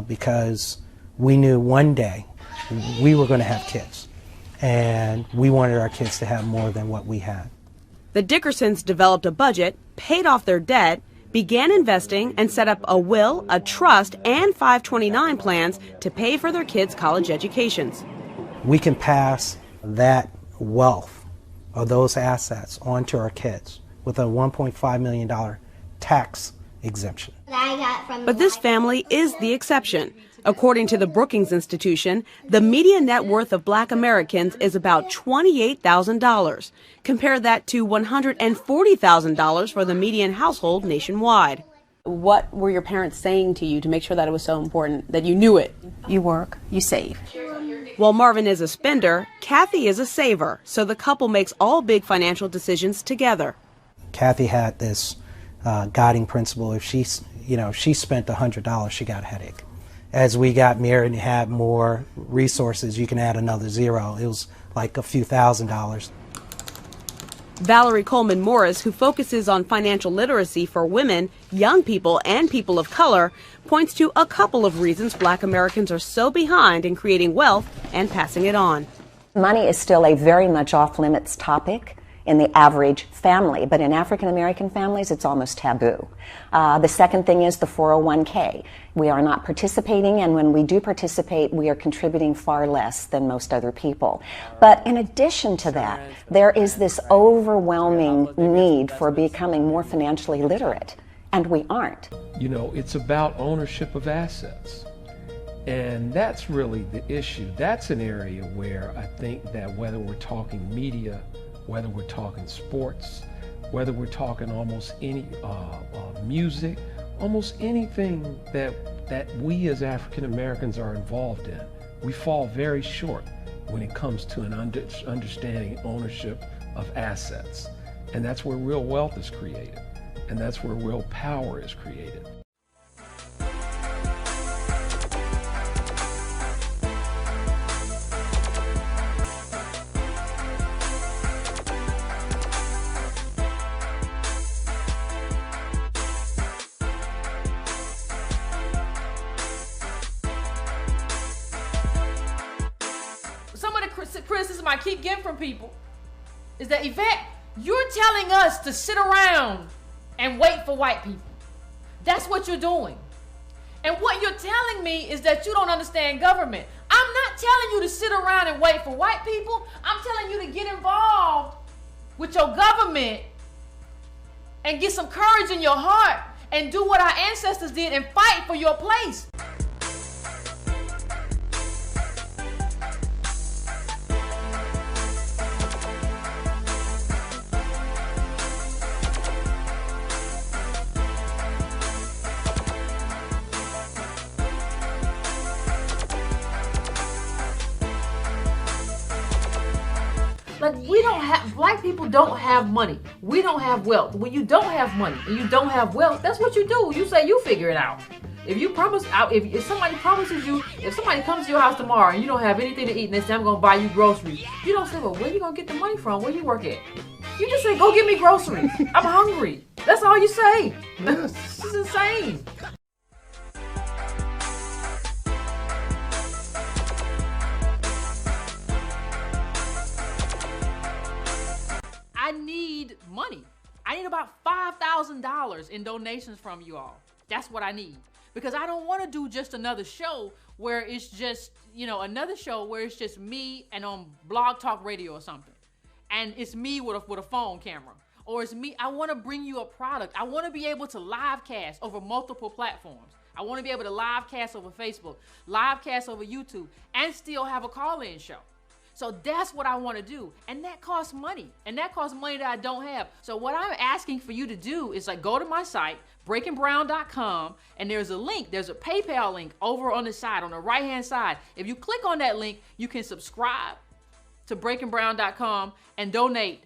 because we knew one day we were going to have kids and we wanted our kids to have more than what we had. The Dickersons developed a budget, paid off their debt, began investing, and set up a will, a trust, and 529 plans to pay for their kids' college educations. We can pass that wealth or those assets on to our kids with a $1.5 million tax exemption. But this family is the exception. According to the Brookings Institution, the median net worth of black Americans is about $28,000. Compare that to $140,000 for the median household nationwide. What were your parents saying to you to make sure that it was so important, that you knew it? You work, you save. While Marvin is a spender, Kathy is a saver, so the couple makes all big financial decisions together. Kathy had this guiding principle: if she spent $100, she got a headache. As we got married and had more resources, you can add another zero. It was like a few $1,000s. Valerie Coleman Morris, who focuses on financial literacy for women, young people, and people of color, points to a couple of reasons black Americans are so behind in creating wealth and passing it on. Money is still a very much off-limits topic in the average family, but in African American families, it's almost taboo. The second thing is the 401k. We are not participating, and when we do participate, we are contributing far less than most other people. But in addition to that, there is this overwhelming need for becoming more financially literate, and we aren't. You know, it's about ownership of assets. And that's really the issue. That's an area where I think that whether we're talking media, whether we're talking sports, whether we're talking almost any music, almost anything that we as African Americans are involved in, we fall very short when it comes to an understanding ownership of assets. And that's where real wealth is created. And that's where real power is created. Some of the criticism I keep getting from people is that, Yvette, you're telling us to sit around and wait for white people. That's what you're doing. And what you're telling me is that you don't understand government. I'm not telling you to sit around and wait for white people. I'm telling you to get involved with your government and get some courage in your heart and do what our ancestors did and fight for your place. Like, we don't have, black people don't have money. We don't have wealth. When you don't have money and you don't have wealth, that's what you do. You say you figure it out. If you promise, if somebody promises you, if somebody comes to your house tomorrow and you don't have anything to eat and they say, I'm going to buy you groceries, you don't say, well, where you going to get the money from? Where you work at? You just say, go get me groceries. I'm hungry. That's all you say. This is insane. I need money. I need about $5,000 in donations from you all. That's what I need. Because I don't want to do just another show where it's just, another show where it's just me and on Blog Talk Radio or something. And it's me with a phone camera. Or it's me, I want to bring you a product. I want to be able to live cast over multiple platforms. I want to be able to live cast over Facebook, live cast over YouTube, and still have a call-in show. So that's what I want to do. And that costs money. And that costs money that I don't have. So what I'm asking for you to do is go to my site, breakandbrown.com, and there's a link. There's a PayPal link over on the side, on the right-hand side. If you click on that link, you can subscribe to breakandbrown.com and donate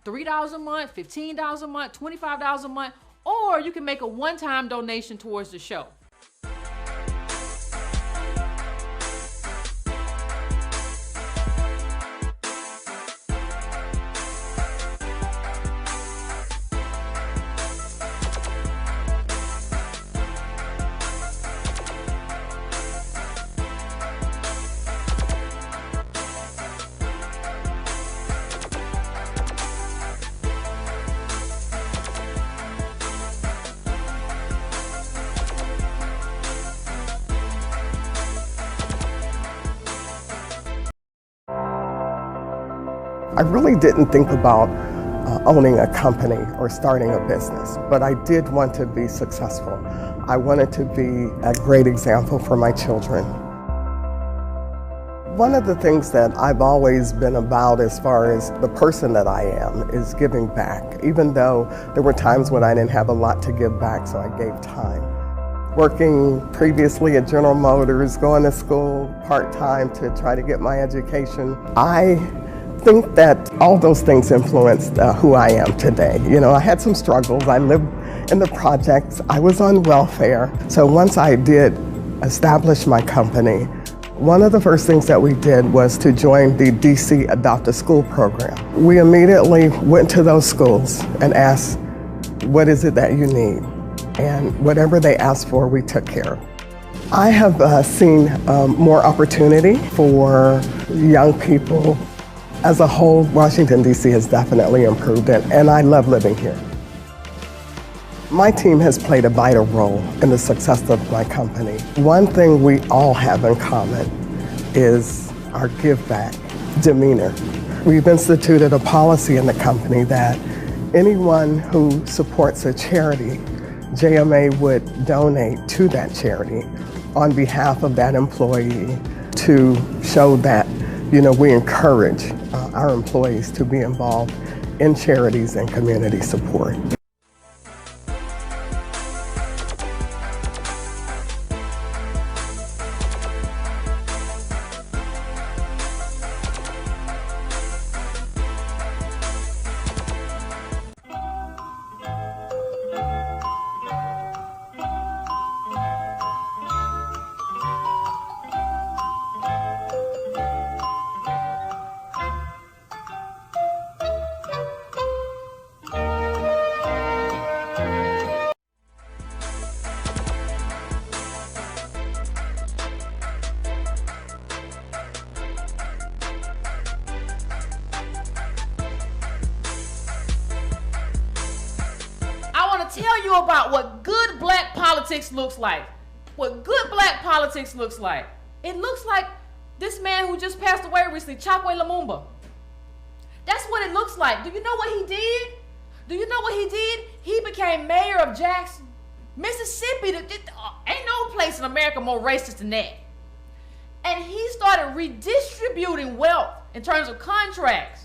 $3 a month, $15 a month, $25 a month, or you can make a one-time donation towards the show. I really didn't think about owning a company or starting a business, but I did want to be successful. I wanted to be a great example for my children. One of the things that I've always been about as far as the person that I am is giving back, even though there were times when I didn't have a lot to give back, so I gave time. Working previously at General Motors, going to school part-time to try to get my education, I think that all those things influenced who I am today. I had some struggles. I lived in the projects. I was on welfare. So once I did establish my company, one of the first things that we did was to join the DC Adopt a School program. We immediately went to those schools and asked, what is it that you need? And whatever they asked for, we took care of. I have seen more opportunity for young people As a whole, Washington, D.C. has definitely improved, and I love living here. My team has played a vital role in the success of my company. One thing we all have in common is our give back demeanor. We've instituted a policy in the company that anyone who supports a charity, JMA would donate to that charity on behalf of that employee to show that, we encourage our employees to be involved in charities and community support. Tell you about what good black politics looks like. What good black politics looks like. It looks like this man who just passed away recently, Chokwe Lumumba. That's what it looks like. Do you know what he did? Do you know what he did? He became mayor of Jackson, Mississippi. Ain't no place in America more racist than that. And he started redistributing wealth in terms of contracts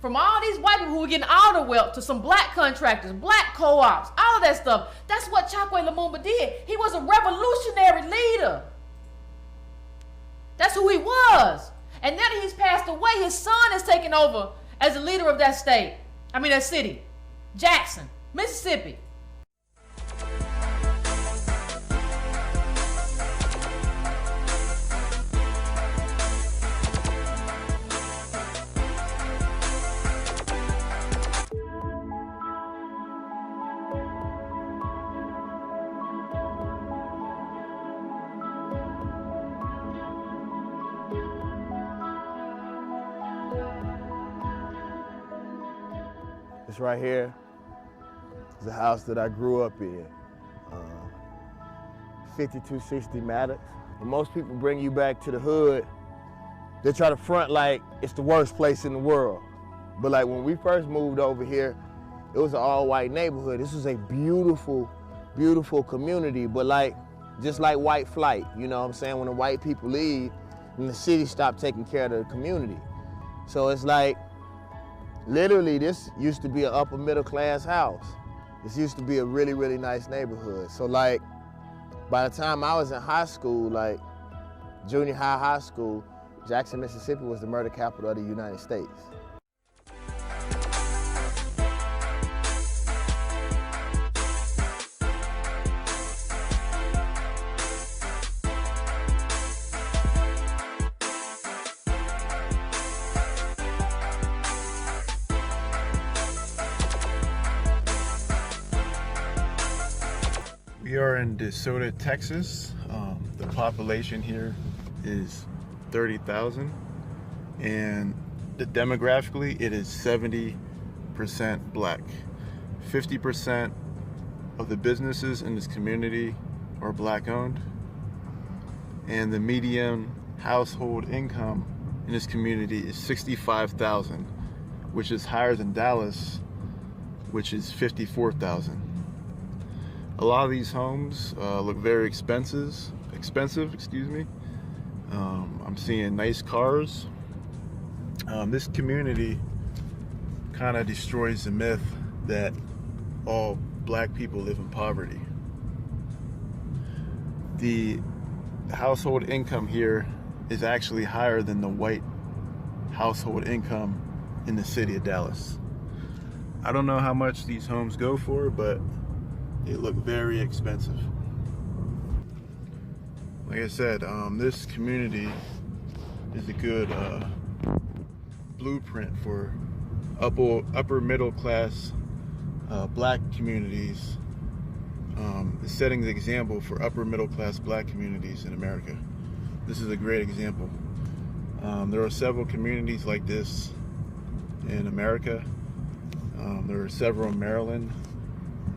from all these white people who were getting all the wealth to some black contractors, black co-ops, all of that stuff. That's what Chokwe Lumumba did. He was a revolutionary leader. That's who he was. And now that he's passed away, his son is taking over as the leader of that that city, Jackson, Mississippi. This right here is the house that I grew up in, 5260 Maddox. When most people bring you back to the hood, they try to front like it's the worst place in the world. But like when we first moved over here, it was an all-white neighborhood. This was a beautiful, beautiful community, but just like white flight, you know what I'm saying? When the white people leave, then the city stopped taking care of the community. So it's like, literally, this used to be an upper middle class house. This used to be a really, really nice neighborhood. So by the time I was in high school, junior high school, Jackson, Mississippi was the murder capital of the United States. We are in DeSoto, Texas. The population here is 30,000, and demographically it is 70% black. 50% of the businesses in this community are black owned, and the median household income in this community is $65,000, which is higher than Dallas, which is $54,000. A lot of these homes look very expensive. I'm seeing nice cars. This community kind of destroys the myth that all black people live in poverty. The household income here is actually higher than the white household income in the city of Dallas. I don't know how much these homes go for, but they look very expensive. Like I said, this community is a good blueprint for upper middle class black communities. It's setting the example for upper middle class black communities in America. This is a great example. There are several communities like this in America. There are several in Maryland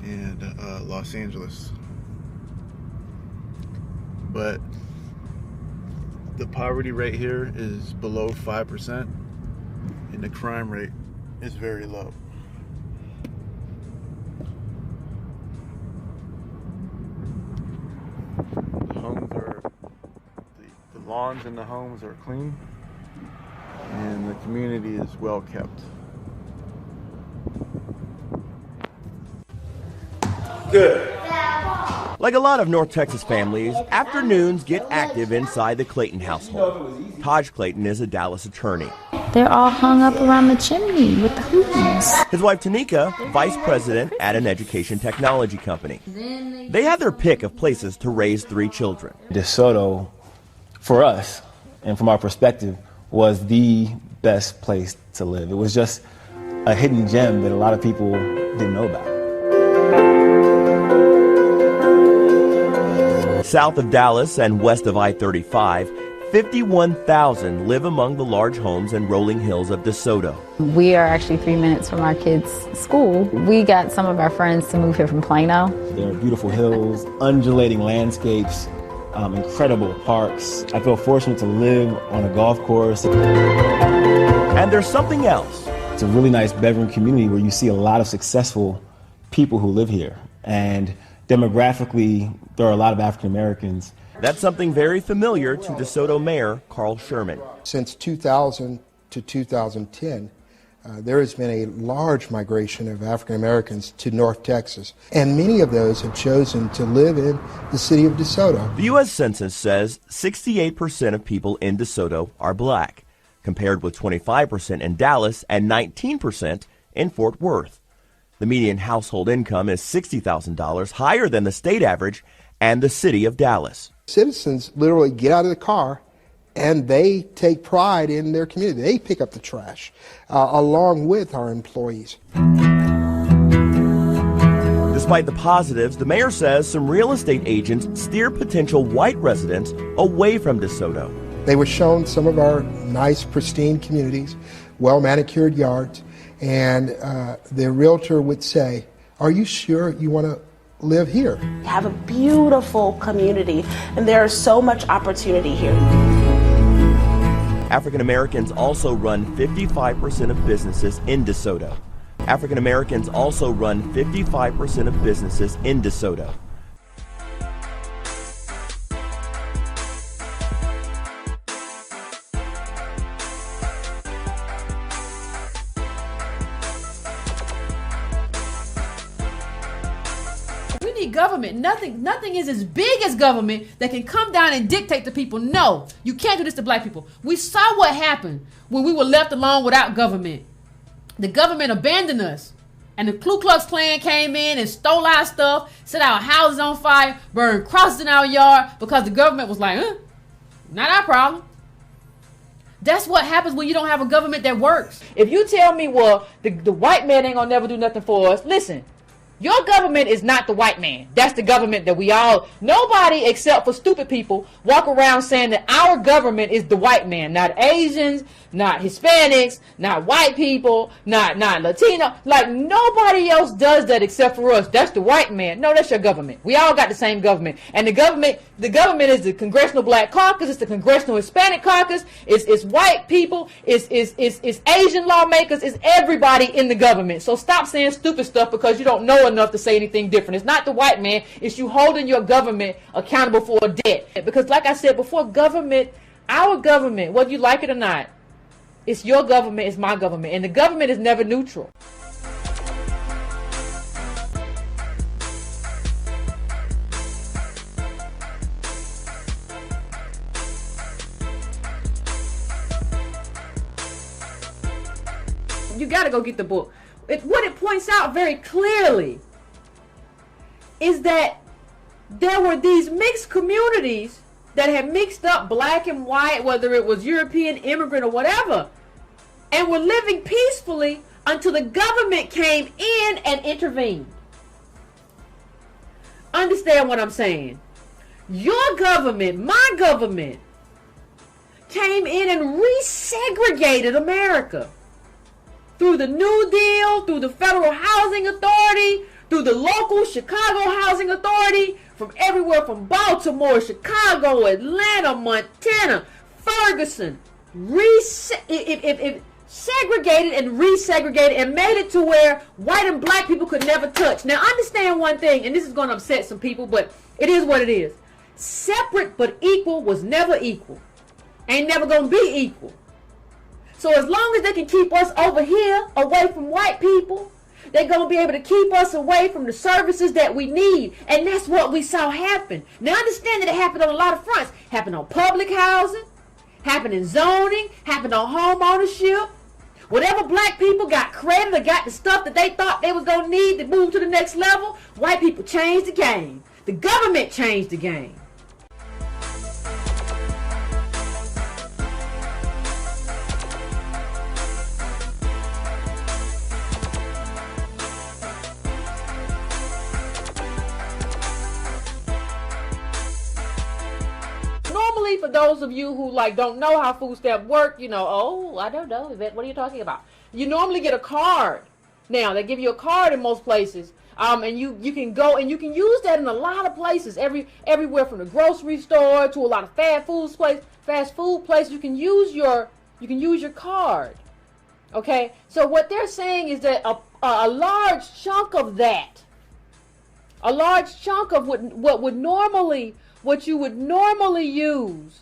and Los Angeles. But the poverty rate here is below 5%, and the crime rate is very low. The homes are, the lawns in the homes are clean, and the community is well kept. Good. Like a lot of North Texas families, afternoons get active inside the Clayton household. Taj Clayton is a Dallas attorney. They're all hung up around the chimney with the hooties. His wife Tanika, vice president at an education technology company. They had their pick of places to raise 3 children. DeSoto, for us, and from our perspective, was the best place to live. It was just a hidden gem that a lot of people didn't know about. South of Dallas and west of I-35, 51,000 live among the large homes and rolling hills of DeSoto. We are actually 3 minutes from our kids' school. We got some of our friends to move here from Plano. There are beautiful hills, undulating landscapes, incredible parks. I feel fortunate to live on a golf course. And there's something else. It's a really nice bedroom community where you see a lot of successful people who live here. And demographically, there are a lot of African Americans. That's something very familiar to DeSoto Mayor Carl Sherman. Since 2000 to 2010, there has been a large migration of African Americans to North Texas, and many of those have chosen to live in the city of DeSoto. The U.S. Census says 68% of people in DeSoto are black, compared with 25% in Dallas and 19% in Fort Worth. The median household income is $60,000, higher than the state average and the city of Dallas. Citizens literally get out of the car and they take pride in their community. They pick up the trash along with our employees. Despite the positives, the mayor says some real estate agents steer potential white residents away from DeSoto. They were shown some of our nice, pristine communities, well-manicured yards, and the realtor would say, "Are you sure you want to live here?" We have a beautiful community, and there is so much opportunity here. African Americans also run 55% of businesses in DeSoto. African Americans also run 55% of businesses in DeSoto. Government. Nothing is as big as government that can come down and dictate to people, no, you can't do this to black people. We saw what happened when we were left alone without government. The government abandoned us. And the Ku Klux Klan came in and stole our stuff, set our houses on fire, burned crosses in our yard because the government was like, not our problem. That's what happens when you don't have a government that works. If you tell me, well, the white man ain't gonna never do nothing for us, listen. Your government is not the white man. That's the government that we all, nobody except for stupid people walk around saying that our government is the white man. Not Asians, not Hispanics, not white people, not Latino. Like nobody else does that except for us. That's the white man. No, that's your government. We all got the same government. And the government is the Congressional Black Caucus, it's the Congressional Hispanic Caucus, it's white people, it's Asian lawmakers, it's everybody in the government. So stop saying stupid stuff because you don't know enough to say anything different. It's not the white man, it's you holding your government accountable for a debt. Because like I said before, government, our government, whether you like it or not, it's your government, it's my government, and the government is never neutral. You gotta go get the book. What it points out very clearly is that there were these mixed communities that had mixed up black and white, whether it was European, immigrant, or whatever, and were living peacefully until the government came in and intervened. Understand what I'm saying? Your government, my government, came in and resegregated America through the New Deal, through the Federal Housing Authority, through the local Chicago Housing Authority, from everywhere from Baltimore, Chicago, Atlanta, Montana, Ferguson, segregated and resegregated and made it to where white and black people could never touch. Now understand one thing, and this is going to upset some people, but it is what it is. Separate but equal was never equal. Ain't never going to be equal. So as long as they can keep us over here away from white people, they're going to be able to keep us away from the services that we need. And that's what we saw happen. Now understand that it happened on a lot of fronts. Happened on public housing, happened in zoning, happened on home ownership. Whatever black people got credit or got the stuff that they thought they was going to need to move to the next level, white people changed the game. The government changed the game. Normally, for those of you who don't know how food stamps work, oh, I don't know, Yvette, what are you talking about? You normally get a card. Now, they give you a card in most places, and you can go and you can use that in a lot of places, everywhere from the grocery store to a lot of fast food places. You can use your card. Okay, so what they're saying is that a large chunk of that, a large chunk of what you would normally use,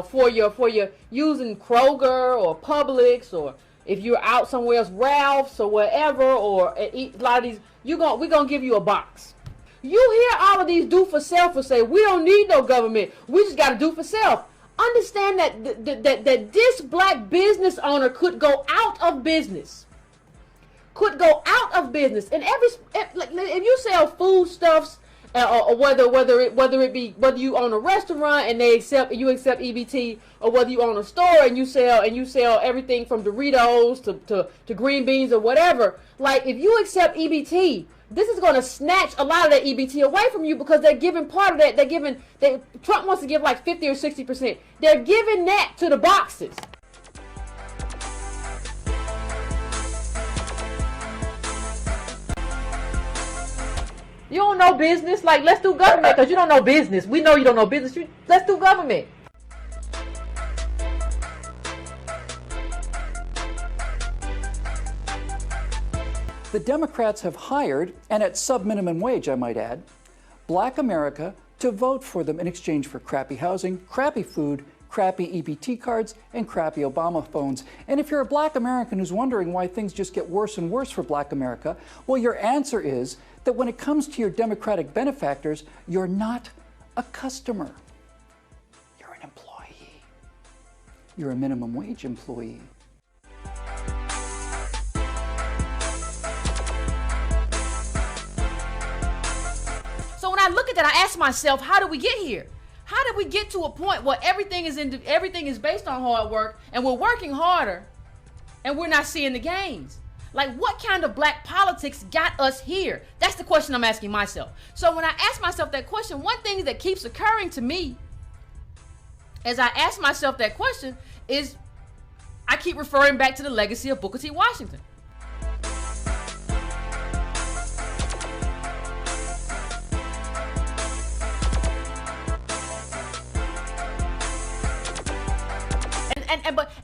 for your using Kroger or Publix, or if you're out somewhere else, Ralph's or wherever, or a lot of these, we're gonna give you a box. You hear all of these do-for-selfers say, we don't need no government, we just got to do for self. Understand that this black business owner could go out of business. And if you sell foodstuffs, or whether you own a restaurant and you accept EBT, or whether you own a store and you sell everything from Doritos to green beans or whatever. If you accept EBT, this is going to snatch a lot of that EBT away from you, because they're giving part of that. Trump wants to give 50 or 60%. They're giving that to the boxes. You don't know business? Let's do government, because you don't know business. We know you don't know business. Let's do government. The Democrats have hired, and at sub-minimum wage, I might add, black America to vote for them in exchange for crappy housing, crappy food, crappy EBT cards, and crappy Obama phones. And if you're a black American who's wondering why things just get worse and worse for black America, well, your answer is that when it comes to your Democratic benefactors, you're not a customer. You're an employee. You're a minimum wage employee. So when I look at that, I ask myself, how did we get here? How did we get to a point where everything is based on hard work, and we're working harder, and we're not seeing the gains? What kind of black politics got us here? That's the question I'm asking myself. So when I ask myself that question, one thing that keeps occurring to me as I ask myself that question is I keep referring back to the legacy of Booker T. Washington.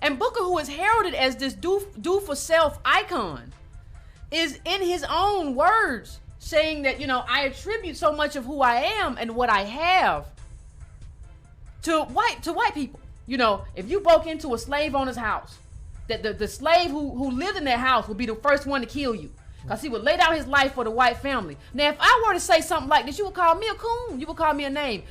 And Booker, who is heralded as this do-for-self icon, is in his own words saying that, I attribute so much of who I am and what I have to white people. If you broke into a slave owner's house, that the slave who lived in their house would be the first one to kill you, because he would lay down his life for the white family. Now, if I were to say something like this, you would call me a coon. You would call me a name.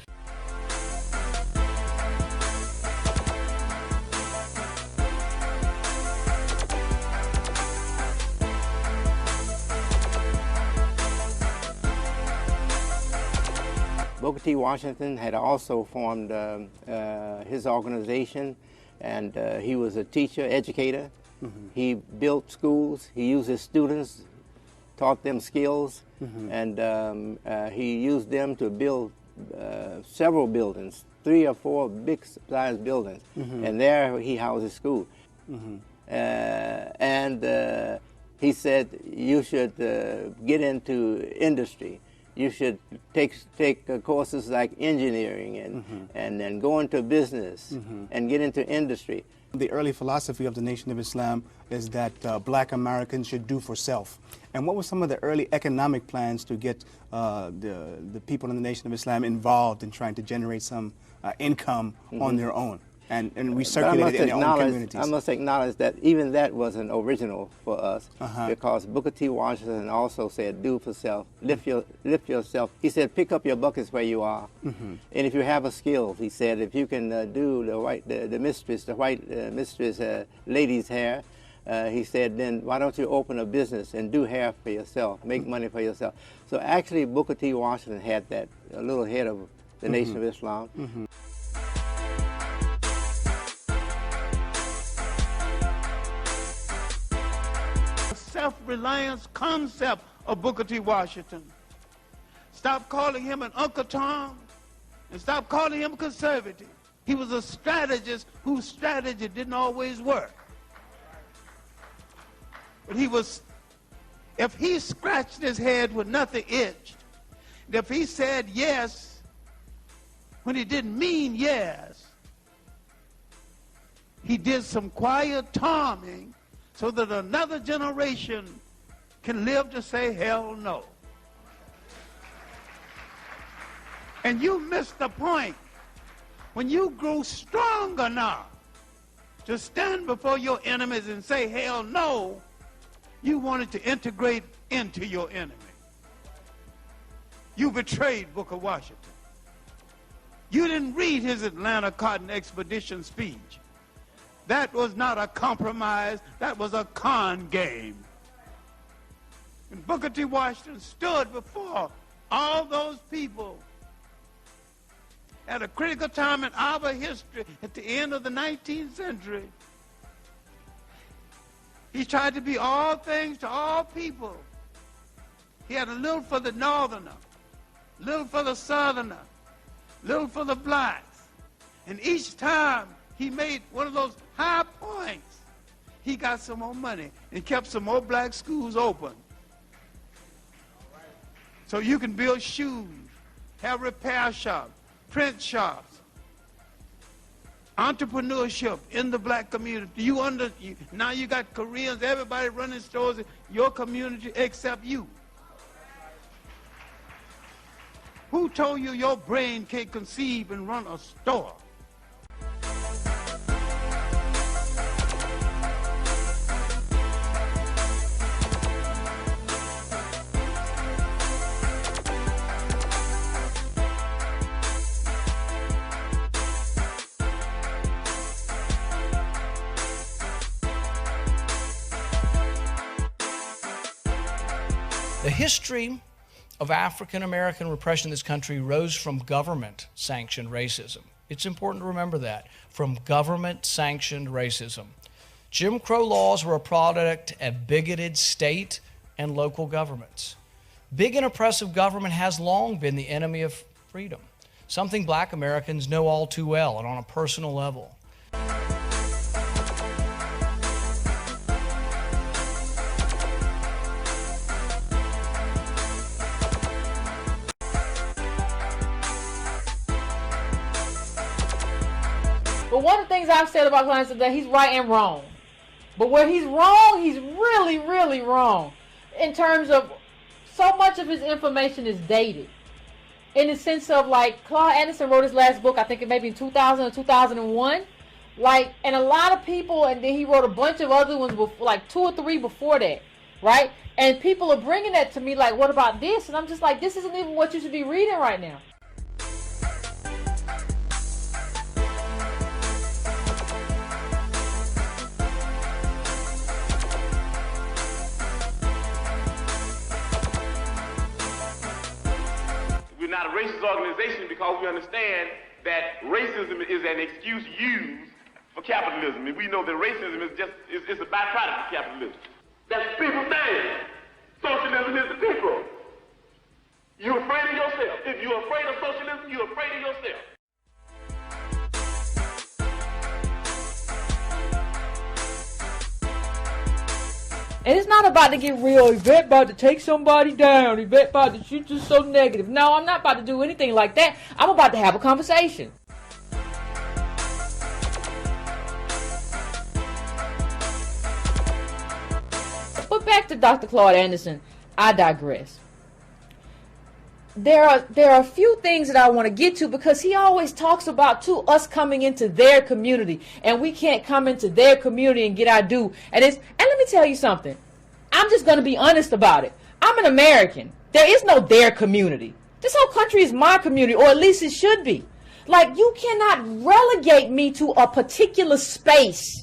Booker T. Washington had also formed his organization, and he was a teacher, educator. Mm-hmm. He built schools. He used his students, taught them skills, and he used them to build several buildings, 3 or 4 big-sized buildings, and there he housed his school. He said you should get into industry. You should take courses like engineering and then go into business and get into industry. The early philosophy of the Nation of Islam is that black Americans should do for self. And what were some of the early economic plans to get the people in the Nation of Islam involved in trying to generate some income on their own and recirculate it in their own communities? I must acknowledge that even that wasn't original for us because Booker T. Washington also said, do for self, lift yourself. He said, pick up your buckets where you are. And if you have a skill, he said, if you can do the white mistress lady's hair, he said, then why don't you open a business and do hair for yourself, make money for yourself. So actually Booker T. Washington had that, a little head of the Nation of Islam. Self-reliance concept of Booker T. Washington. Stop calling him an Uncle Tom and stop calling him conservative. He was a strategist whose strategy didn't always work. But if he scratched his head with nothing itched, and if he said yes when he didn't mean yes, he did some quiet Toming so that another generation can live to say hell no. And you missed the point. When you grew strong enough to stand before your enemies and say hell no, you wanted to integrate into your enemy. You betrayed Booker Washington. You didn't read his Atlanta Cotton Expedition speech. That was not a compromise, that was a con game. And Booker T. Washington stood before all those people at a critical time in our history at the end of the 19th century. He tried to be all things to all people. He had a little for the northerner, little for the southerner, little for the blacks. And each time he made one of those high points, he got some more money and kept some more black schools open. So you can build shoes, have repair shops, print shops, entrepreneurship in the black community. Now you got Koreans, everybody running stores in your community except you. Who told you your brain can't conceive and run a store? The history of African American repression in this country rose from government-sanctioned racism. It's important to remember that, from government-sanctioned racism. Jim Crow laws were a product of bigoted state and local governments. Big and oppressive government has long been the enemy of freedom, something black Americans know all too well and on a personal level. But one of the things I've said about Clarence is that he's right and wrong. But where he's wrong, he's really, really wrong. In terms of so much of his information is dated. In the sense of, like, Claude Anderson wrote his last book, I think it may be in 2000 or 2001. Like, and a lot of people, and then he wrote a bunch of other ones, before, like 2 or 3 before that, right? And people are bringing that to me, like, what about this? And I'm just like, this isn't even what you should be reading right now. We're not a racist organization because we understand that racism is an excuse used for capitalism. And we know that racism is a byproduct of capitalism. That's people saying socialism is the people. You're afraid of yourself. If you're afraid of socialism, afraid of yourself. And it's not about to get real. Yvette about to take somebody down. Yvette about to, she's just so negative. No, I'm not about to do anything like that. I'm about to have a conversation. But back to Dr. Claude Anderson, I digress. There are a few things that I want to get to, because he always talks about us coming into their community, and we can't come into their community and get our due. And let me tell you something. I'm just going to be honest about it. I'm an American. There is no their community. This whole country is my community, or at least it should be. Like, you cannot relegate me to a particular space.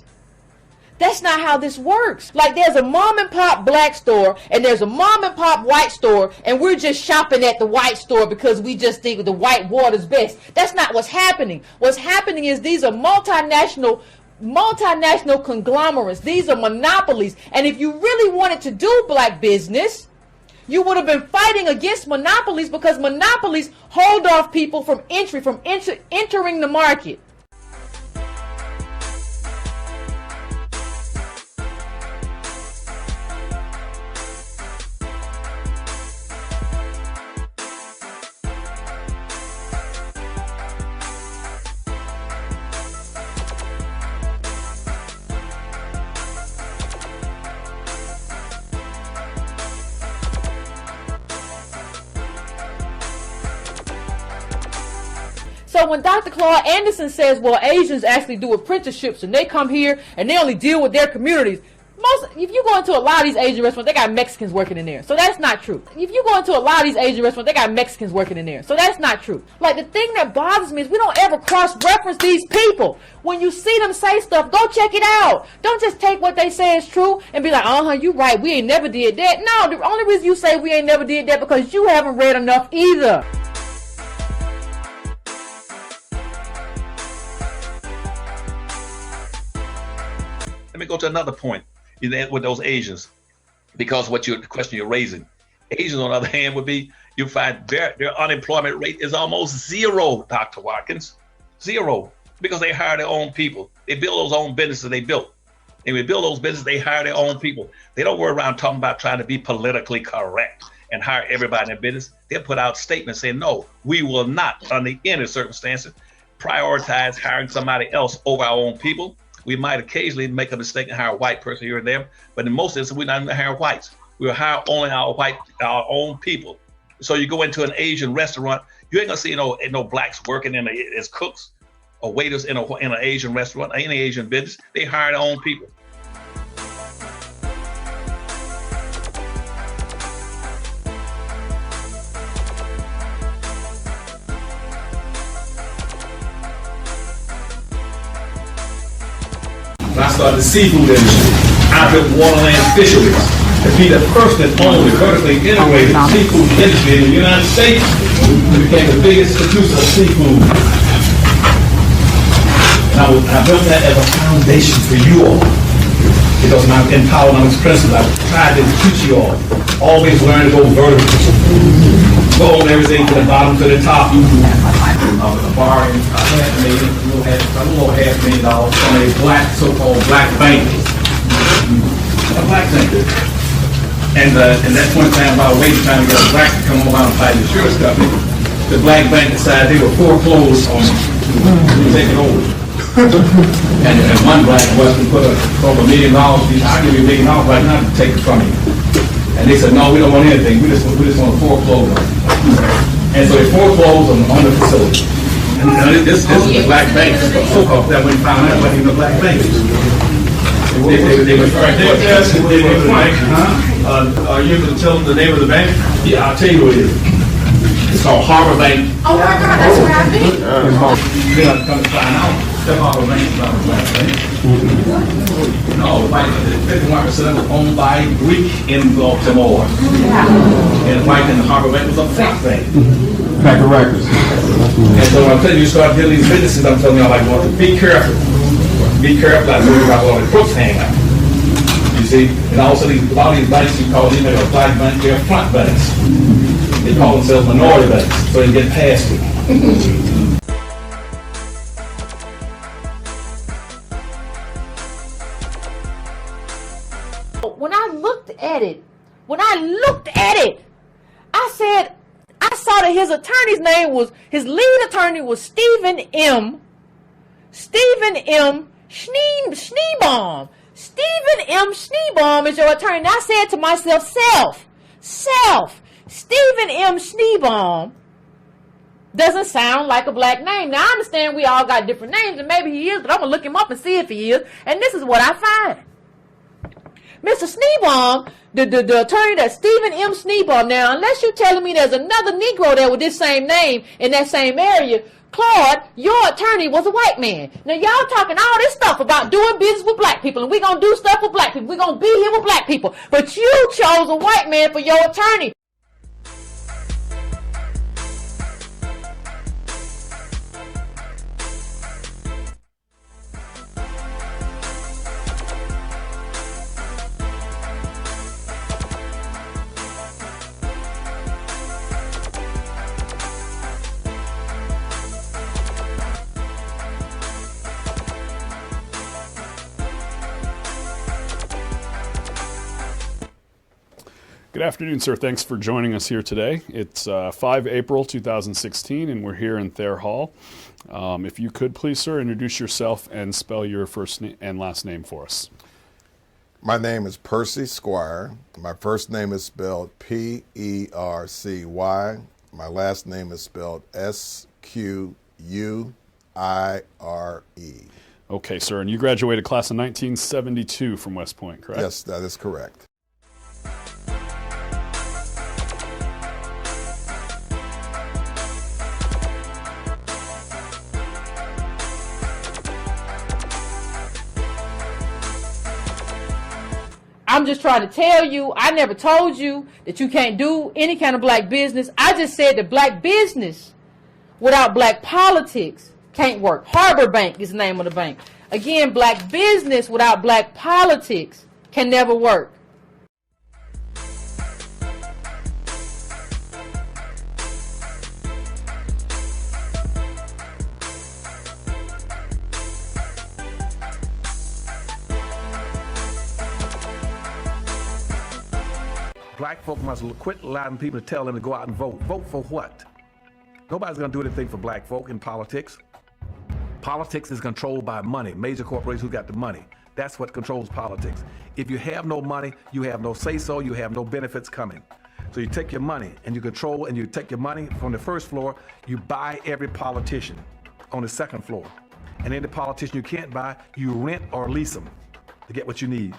That's not how this works. Like, there's a mom and pop black store and there's a mom and pop white store, and we're just shopping at the white store because we just think the white water's best. That's not what's happening. What's happening is these are multinational conglomerates. These are monopolies. And if you really wanted to do black business, you would have been fighting against monopolies, because monopolies hold off people from entering the market. So when Dr. Claude Anderson says, well, Asians actually do apprenticeships and they come here and they only deal with their communities. If you go into a lot of these Asian restaurants, they got Mexicans working in there. So that's not true. If you go into a lot of these Asian restaurants, they got Mexicans working in there. So that's not true. Like, the thing that bothers me is we don't ever cross-reference these people. When you see them say stuff, go check it out. Don't just take what they say is true and be like, you right, we ain't never did that. No, the only reason you say we ain't never did that because you haven't read enough either. Let me go to another point with those Asians, because the question you're raising. Asians, on the other hand, would be, you find their unemployment rate is almost zero, Dr. Watkins. Zero. Because they hire their own people. They build those own businesses they built. And when they build those businesses, they hire their own people. They don't worry around talking about trying to be politically correct and hire everybody in their business. They'll put out statements saying, no, we will not, under any circumstances, prioritize hiring somebody else over our own people. We might occasionally make a mistake and hire a white person here and there, but in most instances, we're not even hiring whites. We'll hire only our own people. So you go into an Asian restaurant, you ain't gonna see no blacks working as cooks or waiters in an Asian restaurant, or any Asian business. They hire their own people. When I started the seafood industry, I built Waterland Fisheries to be the first and only vertically integrated seafood industry in the United States. We became the biggest producer of seafood. And I built that as a foundation for you all. Because my empowerment principles, I tried to teach you all. Always learn to go vertical. Go on everything from the bottom to the top. Borrowing a little over $500,000 from a so-called black bank. A black banker. And at that point in time, while waiting trying to get a black to come over and fight the insurance company, the black bank decided they were foreclosed on taking over. and one black Western put over $1 million. I'll give you $1 million right now to take it from you. And they said, no, we don't want anything. We just want to foreclose on it. And so they foreclosed on the facility. And this is the black bank. So-called that when found out wasn't even a black bank. They were right there. They were like, are you going to tell them the name of the bank? Yeah, I'll tell you what it is. It's called Harbor Bank. Oh my God, that's where I've been. Then I come to find out that Harbor Bank is not a black bank. No, 51% was owned by Greek in Baltimore. And white in the Harbor Bank was a black bank. Pack of records. And so when I'm telling you start dealing these businesses, I'm telling you, like, well, be careful. Be careful about where all the crooks hang out. You see? And also a lot of these banks you call them a black bank, they're front banks. They call themselves minority banks, so they get past it. When I looked at it, I said, I saw that his attorney's name was, his lead attorney was Stephen M. Schneebaum. Stephen M. Schneebaum is your attorney. And I said to myself, Stephen M. Schneebaum doesn't sound like a black name. Now, I understand we all got different names, and maybe he is, but I'm going to look him up and see if he is. And this is what I find. Mr. Schneebaum, the attorney, that's Stephen M. Schneebaum. Now, unless you're telling me there's another Negro there with this same name in that same area, Claude, your attorney was a white man. Now, y'all talking all this stuff about doing business with black people, and we're going to do stuff with black people. We're going to be here with black people. But you chose a white man for your attorney. Good afternoon, sir. Thanks for joining us here today. It's 5 April 2016, and we're here in Thayer Hall. If you could, please, sir, introduce yourself and spell your first and last name for us. My name is Percy Squire. My first name is spelled P-E-R-C-Y. My last name is spelled S-Q-U-I-R-E. Okay, sir. And you graduated class of 1972 from West Point, correct? Yes, that is correct. I'm just trying to tell you, I never told you that you can't do any kind of black business. I just said that black business without black politics can't work. Harbor Bank is the name of the bank. Again, black business without black politics can never work. Black folk must quit allowing people to tell them to go out and vote. Vote for what? Nobody's going to do anything for black folk in politics. Politics is controlled by money, major corporations who got the money. That's what controls politics. If you have no money, you have no say-so, you have no benefits coming. So you take your money and you control, and you take your money from the first floor, you buy every politician on the second floor. And any politician you can't buy, you rent or lease them to get what you need.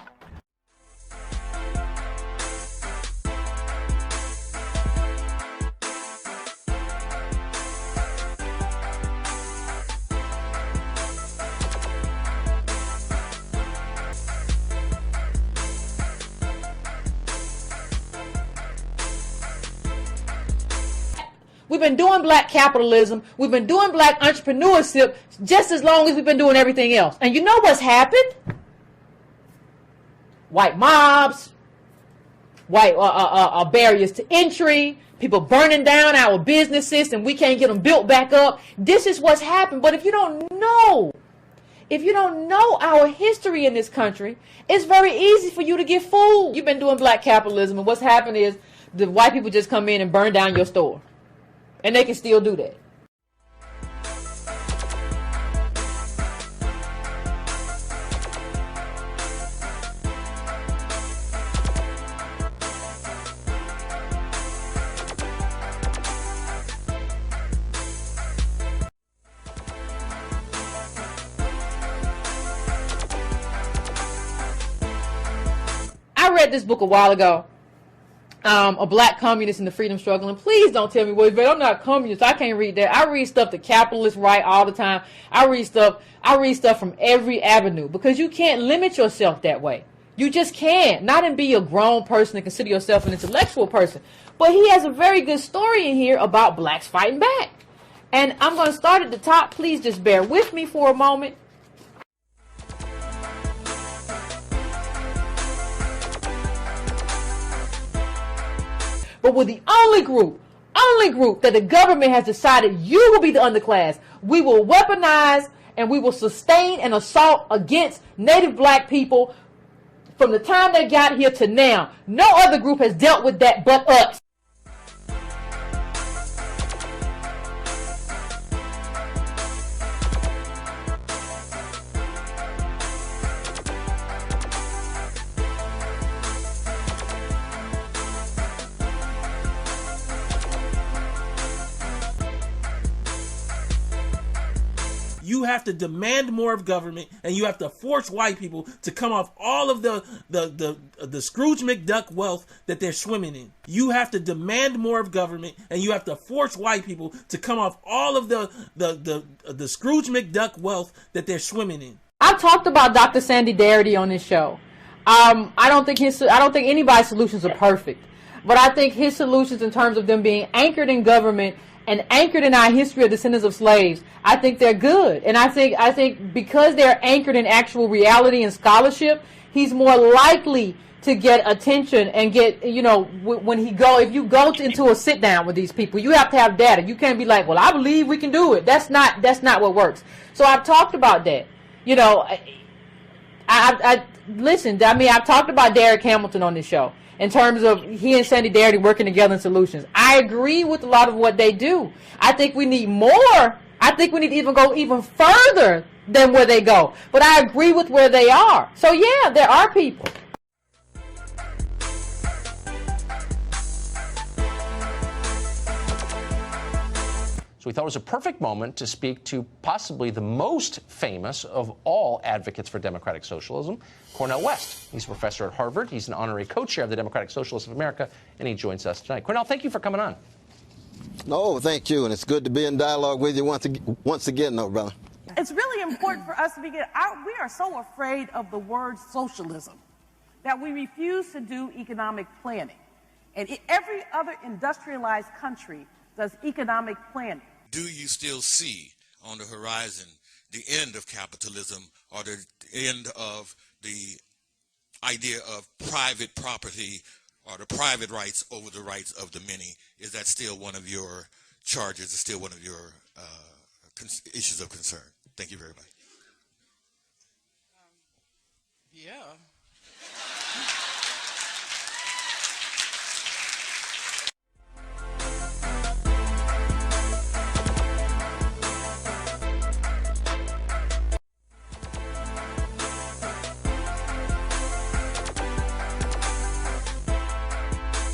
We've been doing black capitalism. We've been doing black entrepreneurship just as long as we've been doing everything else. And you know what's happened? White mobs, white barriers to entry, people burning down our businesses and we can't get them built back up. This is what's happened. But if you don't know our history in this country, it's very easy for you to get fooled. You've been doing black capitalism, and what's happened is the white people just come in and burn down your store. And they can still do that. I read this book a while ago. A black communist in the freedom struggle, and please don't tell me, well, I'm not communist, I can't read that. I read stuff the capitalists write all the time. I read stuff from every avenue, because you can't limit yourself that way. You just can't. Not and be a grown person and consider yourself an intellectual person. But he has a very good story in here about blacks fighting back. And I'm going to start at the top. Please just bear with me for a moment. But we're the only group only group that the government has decided you will be the underclass. We will weaponize and we will sustain an assault against Native black people from the time they got here to now. No other group has dealt with that but us. You have to demand more of government, and you have to force white people to come off all of the Scrooge McDuck wealth that they're swimming in. You have to demand more of government, and you have to force white people to come off all of the Scrooge McDuck wealth that they're swimming in. I've talked about Dr. Sandy Darity on this show. I don't think anybody's solutions are perfect, but I think his solutions in terms of them being anchored in government and anchored in our history of descendants of slaves, I think they're good. And I think because they're anchored in actual reality and scholarship, he's more likely to get attention and get, you know, if you go into a sit down with these people, you have to have data. You can't be like, well, I believe we can do it. That's not what works. So I've talked about that. You know, listen, I mean, I've talked about Derek Hamilton on this show in terms of he and Sandy Darity working together in solutions. I agree with a lot of what they do. I think we need more. I think we need to even go even further than where they go. But I agree with where they are. So yeah, there are people. So we thought it was a perfect moment to speak to possibly the most famous of all advocates for democratic socialism, Cornel West. He's a professor at Harvard. He's an honorary co-chair of the Democratic Socialists of America, and he joins us tonight. Cornel, thank you for coming on. No, thank you, and it's good to be in dialogue with you once again, no, brother. It's really important for us to begin. We are so afraid of the word socialism that we refuse to do economic planning. And every other industrialized country does economic planning. Do you still see on the horizon the end of capitalism or the end of the idea of private property or the private rights over the rights of the many? Is that still one of your charges, is still one of your issues of concern? Thank you very much. Yeah.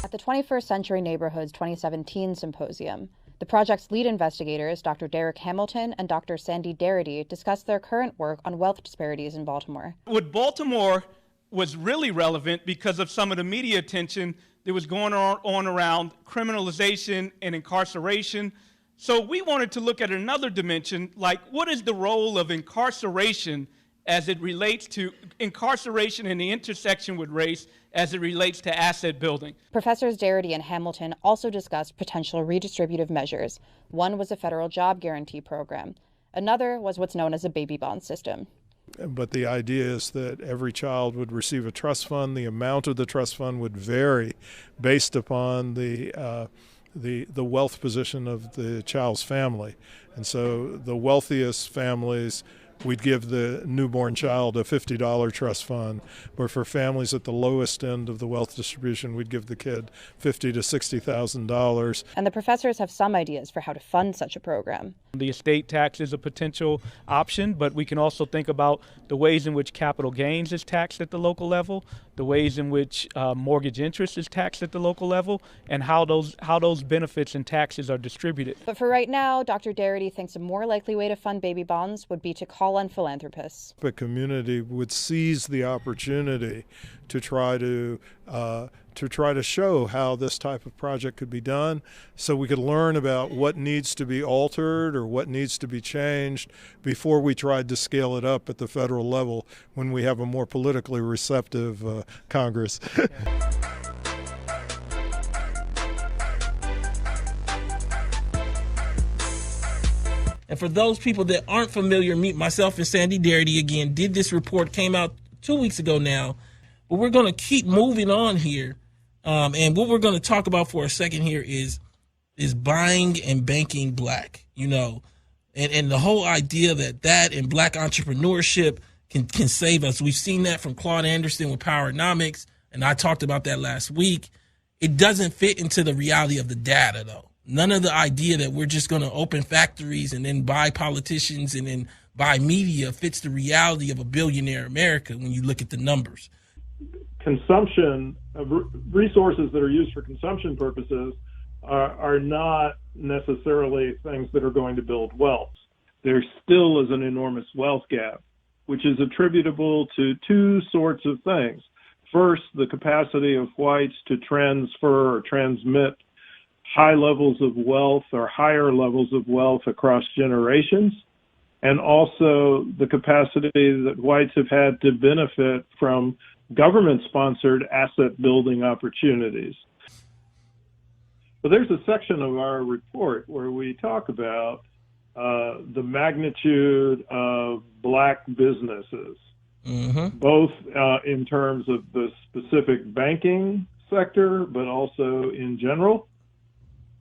At the 21st Century Neighborhoods 2017 Symposium, the project's lead investigators, Dr. Derek Hamilton and Dr. Sandy Darity, discussed their current work on wealth disparities in Baltimore. With Baltimore was really relevant because of some of the media attention that was going on around criminalization and incarceration. So we wanted to look at another dimension, like what is the role of incarceration as it relates to incarceration and the intersection with race as it relates to asset building. Professors Darity and Hamilton also discussed potential redistributive measures. One was a federal job guarantee program. Another was what's known as a baby bond system. But the idea is that every child would receive a trust fund. The amount of the trust fund would vary based upon the wealth position of the child's family. And so the wealthiest families, we'd give the newborn child a $50 trust fund, but for families at the lowest end of the wealth distribution, we'd give the kid $50,000 to $60,000. And the professors have some ideas for how to fund such a program. The estate tax is a potential option, but we can also think about the ways in which capital gains is taxed at the local level, the ways in which mortgage interest is taxed at the local level, and how those benefits and taxes are distributed. But for right now, Dr. Darity thinks a more likely way to fund baby bonds would be to call on philanthropists. The community would seize the opportunity to try to show how this type of project could be done, so we could learn about what needs to be altered or what needs to be changed before we tried to scale it up at the federal level when we have a more politically receptive Congress. And for those people that aren't familiar, meet myself and Sandy Darity again, did this report, came out 2 weeks ago now, but we're going to keep moving on here. And what we're going to talk about for a second here is is buying and banking black, and the whole idea that and black entrepreneurship can save us. We've seen that from Claude Anderson with Powernomics, and I talked about that last week. It doesn't fit into the reality of the data, though. None of the idea that we're just going to open factories and then buy politicians and then buy media fits the reality of a billionaire America when you look at the numbers. Consumption of resources that are used for consumption purposes are not necessarily things that are going to build wealth. There still is an enormous wealth gap, which is attributable to two sorts of things. First, the capacity of whites to transfer or transmit high levels of wealth or higher levels of wealth across generations, and also the capacity that whites have had to benefit from government-sponsored asset-building opportunities. But there's a section of our report where we talk about the magnitude of black businesses, both in terms of the specific banking sector, but also in general.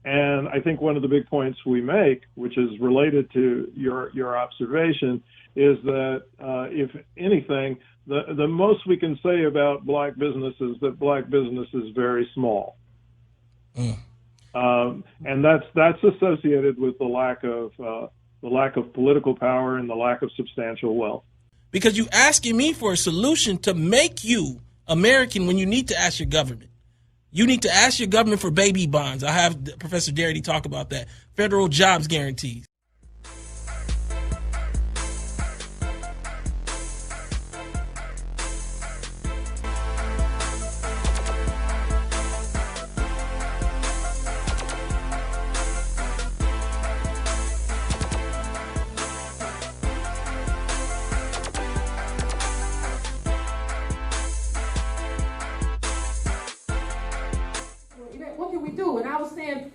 And I think one of the big points we make, which is related to your observation, is that if anything, the most we can say about black business is that black business is very small. And that's associated with the lack of political power and the lack of substantial wealth. Because you're asking me for a solution to make you American when you need to ask your government. You need to ask your government for baby bonds. I have Professor Darity talk about that. Federal jobs guarantees.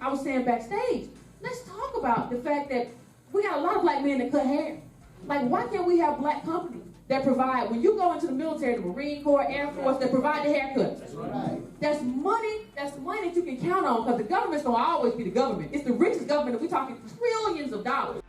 I was saying backstage, let's talk about the fact that we got a lot of black men that cut hair. Like, why can't we have black companies that provide, when you go into the military, the Marine Corps, Air Force, that provide the haircuts? That's right. That's money that you can count on, because the government's gonna always be the government. It's the richest government, and we're talking trillions of dollars.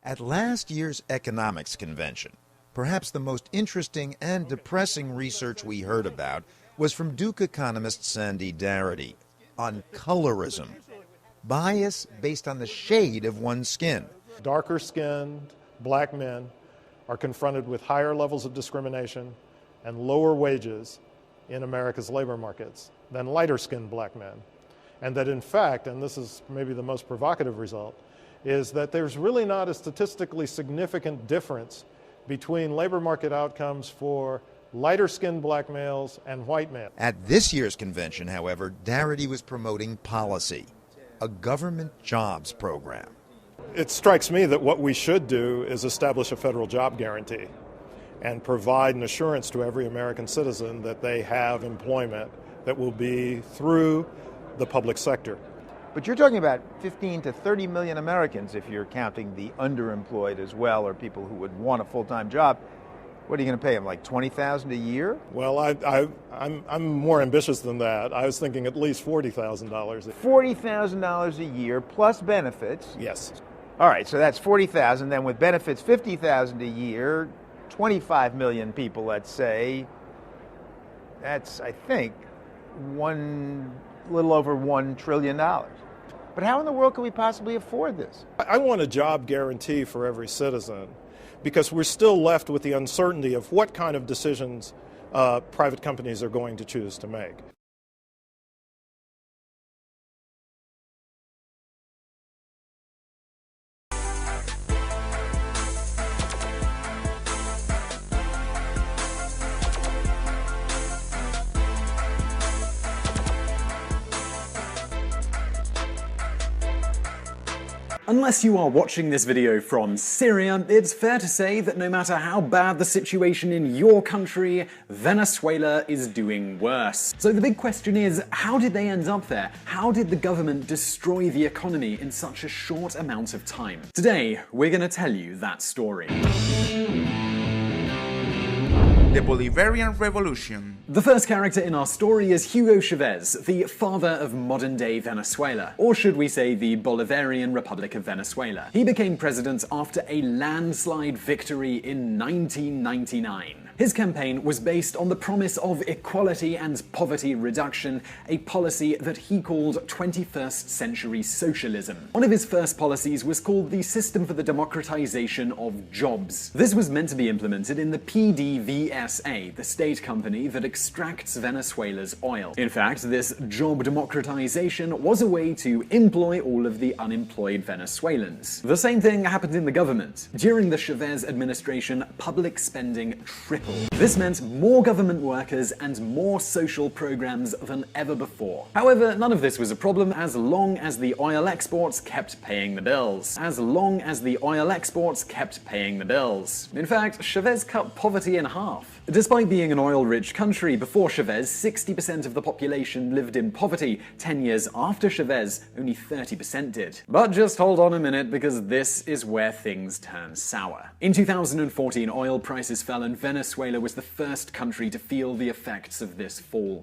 At last year's economics convention, perhaps the most interesting and depressing research we heard about was from Duke economist Sandy Darity on colorism, bias based on the shade of one's skin. Darker-skinned black men are confronted with higher levels of discrimination and lower wages in America's labor markets than lighter-skinned black men. And that in fact, and this is maybe the most provocative result, is that there's really not a statistically significant difference between labor market outcomes for lighter-skinned black males and white males. At this year's convention, however, Darity was promoting policy, a government jobs program. It strikes me that what we should do is establish a federal job guarantee and provide an assurance to every American citizen that they have employment that will be through the public sector. But you're talking about 15 to 30 million Americans if you're counting the underemployed as well, or people who would want a full-time job. What are you going to pay them, like $20,000 a year? Well, I'm more ambitious than that. I was thinking at least $40,000. $40,000 a year plus benefits. Yes. All right, so that's $40,000. Then with benefits, $50,000 a year, 25 million people, let's say. That's, I think, little over $1 trillion. But how in the world can we possibly afford this? I want a job guarantee for every citizen, because we're still left with the uncertainty of what kind of decisions private companies are going to choose to make. Unless you are watching this video from Syria, it's fair to say that no matter how bad the situation in your country, Venezuela is doing worse. So the big question is, how did they end up there? How did the government destroy the economy in such a short amount of time? Today, we're going to tell you that story. The Bolivarian Revolution. The first character in our story is Hugo Chavez, the father of modern-day Venezuela, or should we say the Bolivarian Republic of Venezuela. He became president after a landslide victory in 1999. His campaign was based on the promise of equality and poverty reduction, a policy that he called 21st century socialism. One of his first policies was called the System for the Democratization of Jobs. This was meant to be implemented in the PDVSA, the state company that extracts Venezuela's oil. In fact, this job democratization was a way to employ all of the unemployed Venezuelans. The same thing happened in the government. During the Chavez administration, public spending tripled. This meant more government workers and more social programs than ever before. However, none of this was a problem as long as the oil exports kept paying the bills. In fact, Chavez cut poverty in half. Despite being an oil-rich country before Chavez, 60% of the population lived in poverty. 10 years after Chavez, only 30% did. But just hold on a minute, because this is where things turn sour. In 2014, oil prices fell and Venezuela was the first country to feel the effects of this fall.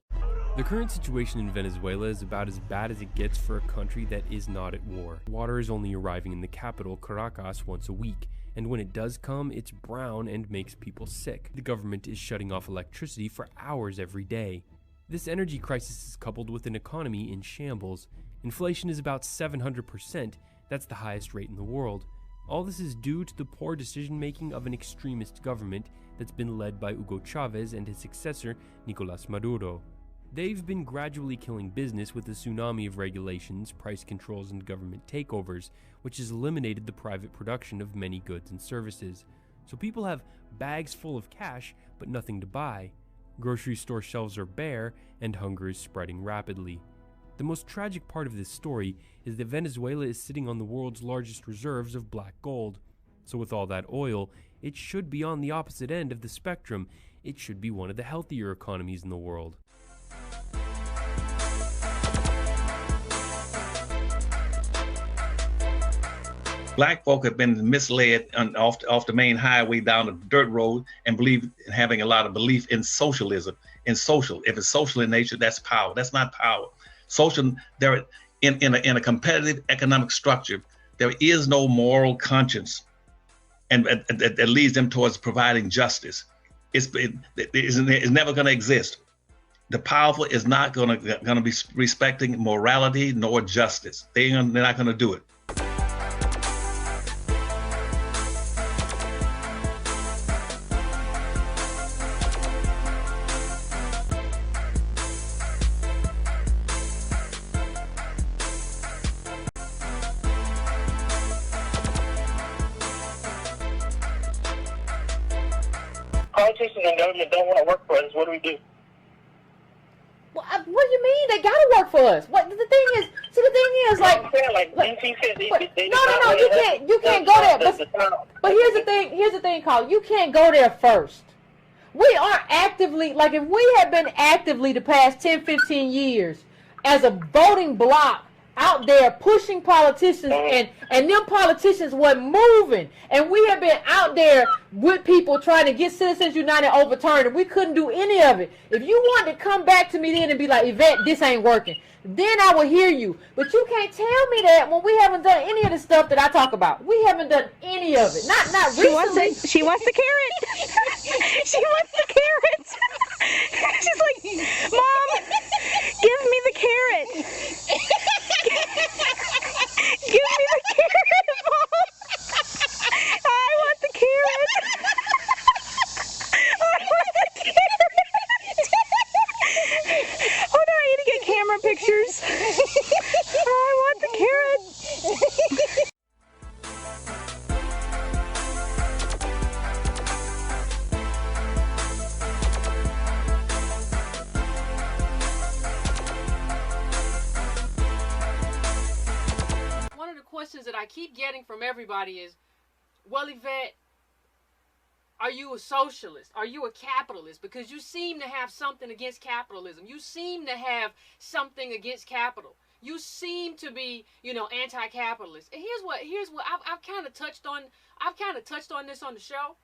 The current situation in Venezuela is about as bad as it gets for a country that is not at war. Water is only arriving in the capital, Caracas, once a week. And when it does come, it's brown and makes people sick. The government is shutting off electricity for hours every day. This energy crisis is coupled with an economy in shambles. Inflation is about 700%, that's the highest rate in the world. All this is due to the poor decision-making of an extremist government that's been led by Hugo Chavez and his successor, Nicolás Maduro. They've been gradually killing business with a tsunami of regulations, price controls, and government takeovers, which has eliminated the private production of many goods and services. So people have bags full of cash, but nothing to buy. Grocery store shelves are bare, and hunger is spreading rapidly. The most tragic part of this story is that Venezuela is sitting on the world's largest reserves of black gold. So with all that oil, it should be on the opposite end of the spectrum. It should be one of the healthier economies in the world. Black folk have been misled off the main highway down the dirt road and having a lot of belief in socialism. If it's social in nature, that's power. That's not power. Social, in a competitive economic structure, there is no moral conscience, and that leads them towards providing justice. It's never going to exist. The powerful is not going to be respecting morality nor justice. They're not going to do it. Politicians and government don't want to work for us. What do we do? Well, what do you mean? They gotta work for us. What the thing is? See, the thing is, like DC said they no, you can't go there. But here's the thing. Here's the thing, Carl. You can't go there first. We are actively, like, if we had been actively the past 10, 15 years as a voting bloc out there pushing politicians, and them politicians weren't moving, and we have been out there with people trying to get Citizens United overturned, and we couldn't do any of it. If you wanted to come back to me then and be like, Yvette, this ain't working, then I would hear you. But you can't tell me that when we haven't done any of the stuff that I talk about. We haven't done any of it. Not recently. She wants the carrot. She wants the carrot. She's like, Mom, give me the carrot. Give me the carrot, Mom. I want the carrot. I want the carrot. Oh no, I need to get camera pictures. I want the carrot. keep getting from everybody is, well, Yvette, are you a socialist? Are you a capitalist? Because you seem to have something against capitalism. You seem to have something against capital. You seem to be, anti-capitalist. And here's what I've kind of touched on this on the show.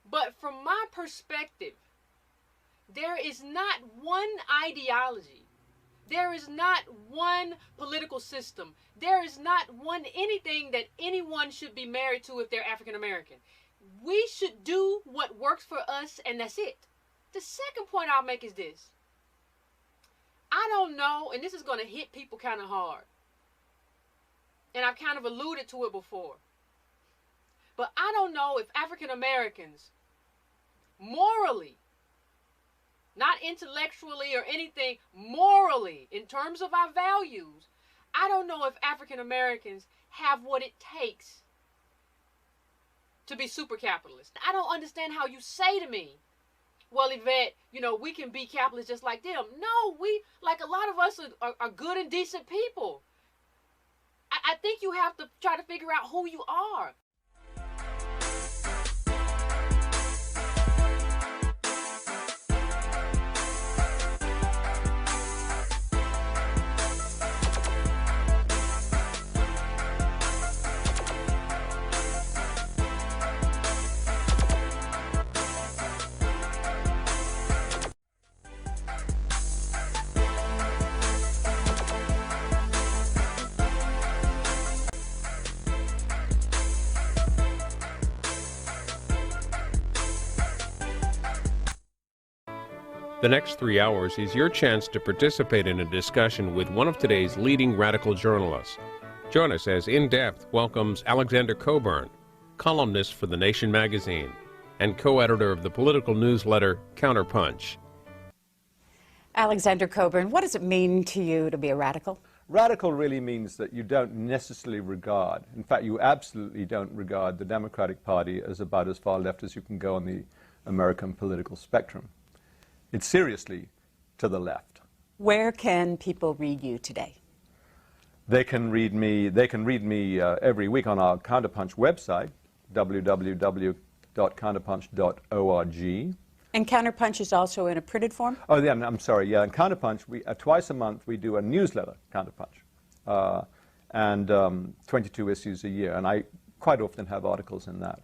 But from my perspective, there is not one ideology. There is not one political system. There is not one anything that anyone should be married to if they're African American. We should do what works for us, and that's it. The second point I'll make is this. I don't know, and this is going to hit people kind of hard. And I've kind of alluded to it before. But I don't know if African Americans, morally, not intellectually or anything, morally, in terms of our values, I don't know if African Americans have what it takes to be super capitalist. I don't understand how you say to me, well, Yvette, we can be capitalists just like them. No, a lot of us are good and decent people. I think you have to try to figure out who you are. The next 3 hours is your chance to participate in a discussion with one of today's leading radical journalists. Join us as In Depth welcomes Alexander Coburn, columnist for The Nation magazine and co-editor of the political newsletter Counterpunch. Alexander Coburn, what does it mean to you to be a radical? Radical really means that you don't necessarily regard, in fact, you absolutely don't regard the Democratic Party as about as far left as you can go on the American political spectrum. It's seriously to the left. Where can people read you today? They can read me every week on our Counterpunch website, www.counterpunch.org. And Counterpunch is also in a printed form? Oh, yeah, I'm sorry. Yeah, in Counterpunch, twice a month we do a newsletter, Counterpunch, and 22 issues a year, and I quite often have articles in that.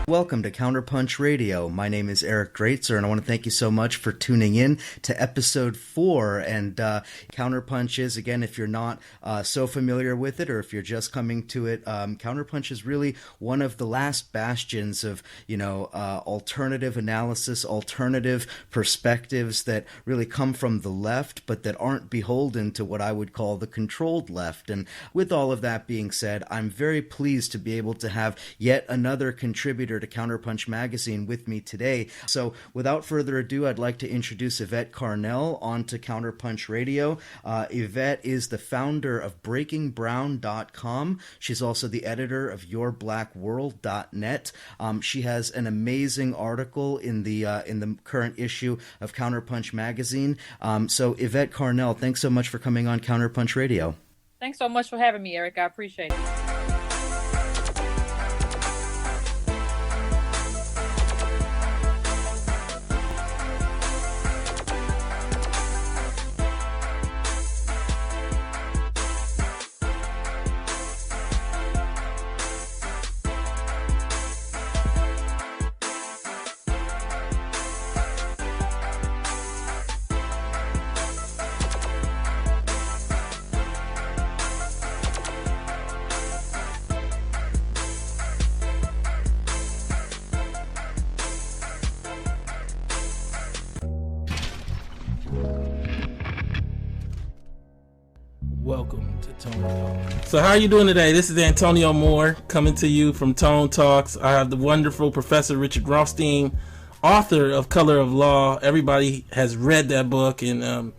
Welcome to Counterpunch Radio. My name is Eric Greitzer, and I want to thank you so much for tuning in to episode 4. And Counterpunch is, again, if you're not so familiar with it, or if you're just coming to it, Counterpunch is really one of the last bastions of, alternative analysis, alternative perspectives that really come from the left, but that aren't beholden to what I would call the controlled left. And with all of that being said, I'm very pleased to be able to have yet another contributor to Counterpunch magazine with me today. So without further ado, I'd like to introduce Yvette Carnell onto Counterpunch Radio. Yvette is the founder of BreakingBrown.com. She's also the editor of YourBlackWorld.net. She has an amazing article in the current issue of Counterpunch magazine. So Yvette Carnell, thanks so much for coming on Counterpunch Radio. Thanks so much for having me, Eric. I appreciate it. Welcome to Tone Talk. So how are you doing today? This is Antonio Moore coming to you from Tone Talks. I have the wonderful Professor Richard Rothstein, author of Color of Law. Everybody has read that book and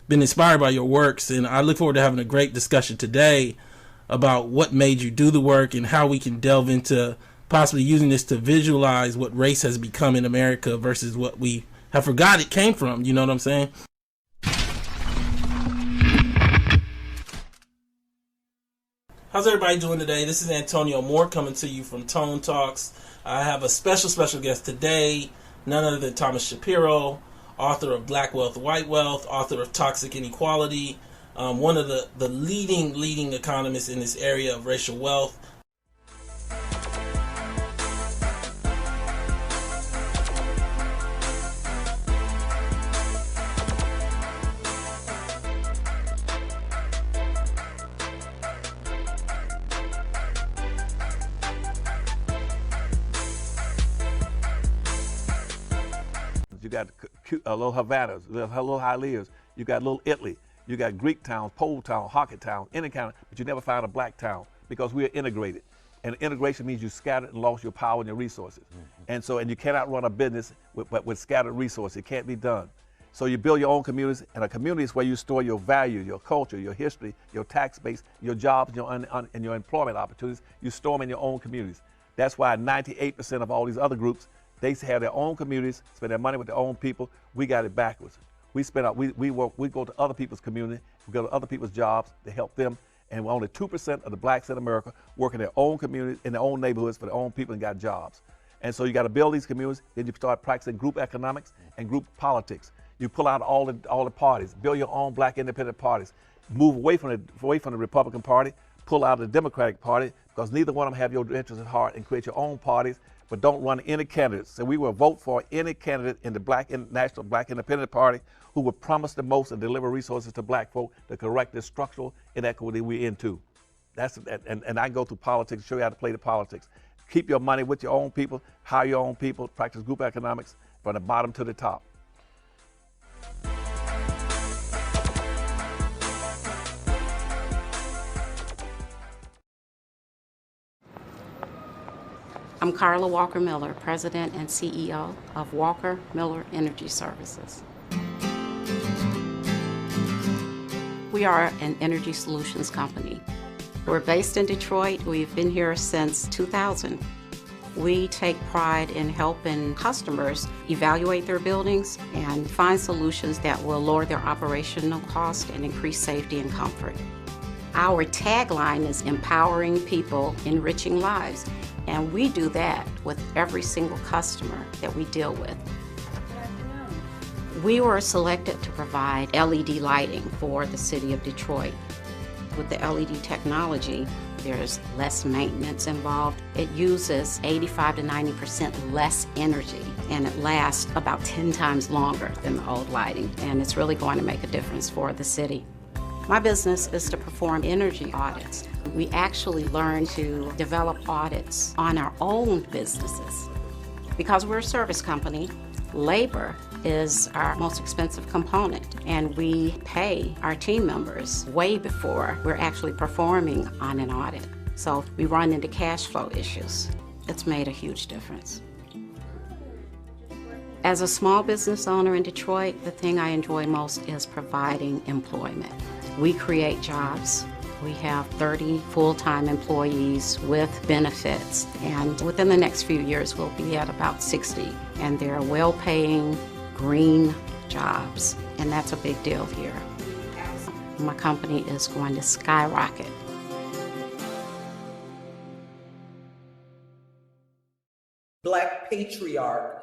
been inspired by your works, and I look forward to having a great discussion today. about what made you do the work and how we can delve into possibly using this to visualize what race has become in America versus what we have forgot it came from. You know what I'm saying? How's everybody doing today? This is Antonio Moore coming to you from Tone Talks. I have a special guest today, none other than Thomas Shapiro, author of Black Wealth, White Wealth, author of Toxic Inequality, one of the leading economists in this area of racial wealth. You got little Havanas, little Hialeahs, you got little Italy, you got Greek towns, Pole town, Hockey town, any kind of, but you never find a black town because we are integrated. And integration means you scattered and lost your power and your resources. And you cannot run a business with scattered resources. It can't be done. So you build your own communities, and a community is where you store your value, your culture, your history, your tax base, your jobs, and your employment opportunities. You store them in your own communities. That's why 98% of all these other groups, they have their own communities, spend their money with their own people. We got it backwards. We go to other people's community, we go to other people's jobs to help them, and only 2% of the blacks in America work in their own communities, in their own neighborhoods for their own people and got jobs. And so you got to build these communities, then you start practicing group economics and group politics. You pull out all the parties, build your own black independent parties, move away from the Republican Party, pull out the Democratic Party, because neither one of them have your interests at heart, and create your own parties, but don't run any candidates. So we will vote for any candidate in the National Black Independent Party who will promise the most and deliver resources to black folk to correct the structural inequity we're into. And I go through politics, show you how to play the politics. Keep your money with your own people, hire your own people, practice group economics from the bottom to the top. I'm Carla Walker Miller, President and CEO of Walker Miller Energy Services. We are an energy solutions company. We're based in Detroit. We've been here since 2000. We take pride in helping customers evaluate their buildings and find solutions that will lower their operational cost and increase safety and comfort. Our tagline is empowering people, enriching lives. And we do that with every single customer that we deal with. We were selected to provide LED lighting for the city of Detroit. With the LED technology, there's less maintenance involved. It uses 85 to 90% less energy, and it lasts about 10 times longer than the old lighting. And it's really going to make a difference for the city. My business is to perform energy audits. We actually learn to develop audits on our own businesses. Because we're a service company, labor is our most expensive component, and we pay our team members way before we're actually performing on an audit. So we run into cash flow issues. It's made a huge difference. As a small business owner in Detroit, the thing I enjoy most is providing employment. We create jobs. We have 30 full-time employees with benefits, and within the next few years we'll be at about 60, and they're well-paying, green jobs, and that's a big deal here. My company is going to skyrocket. Black patriarch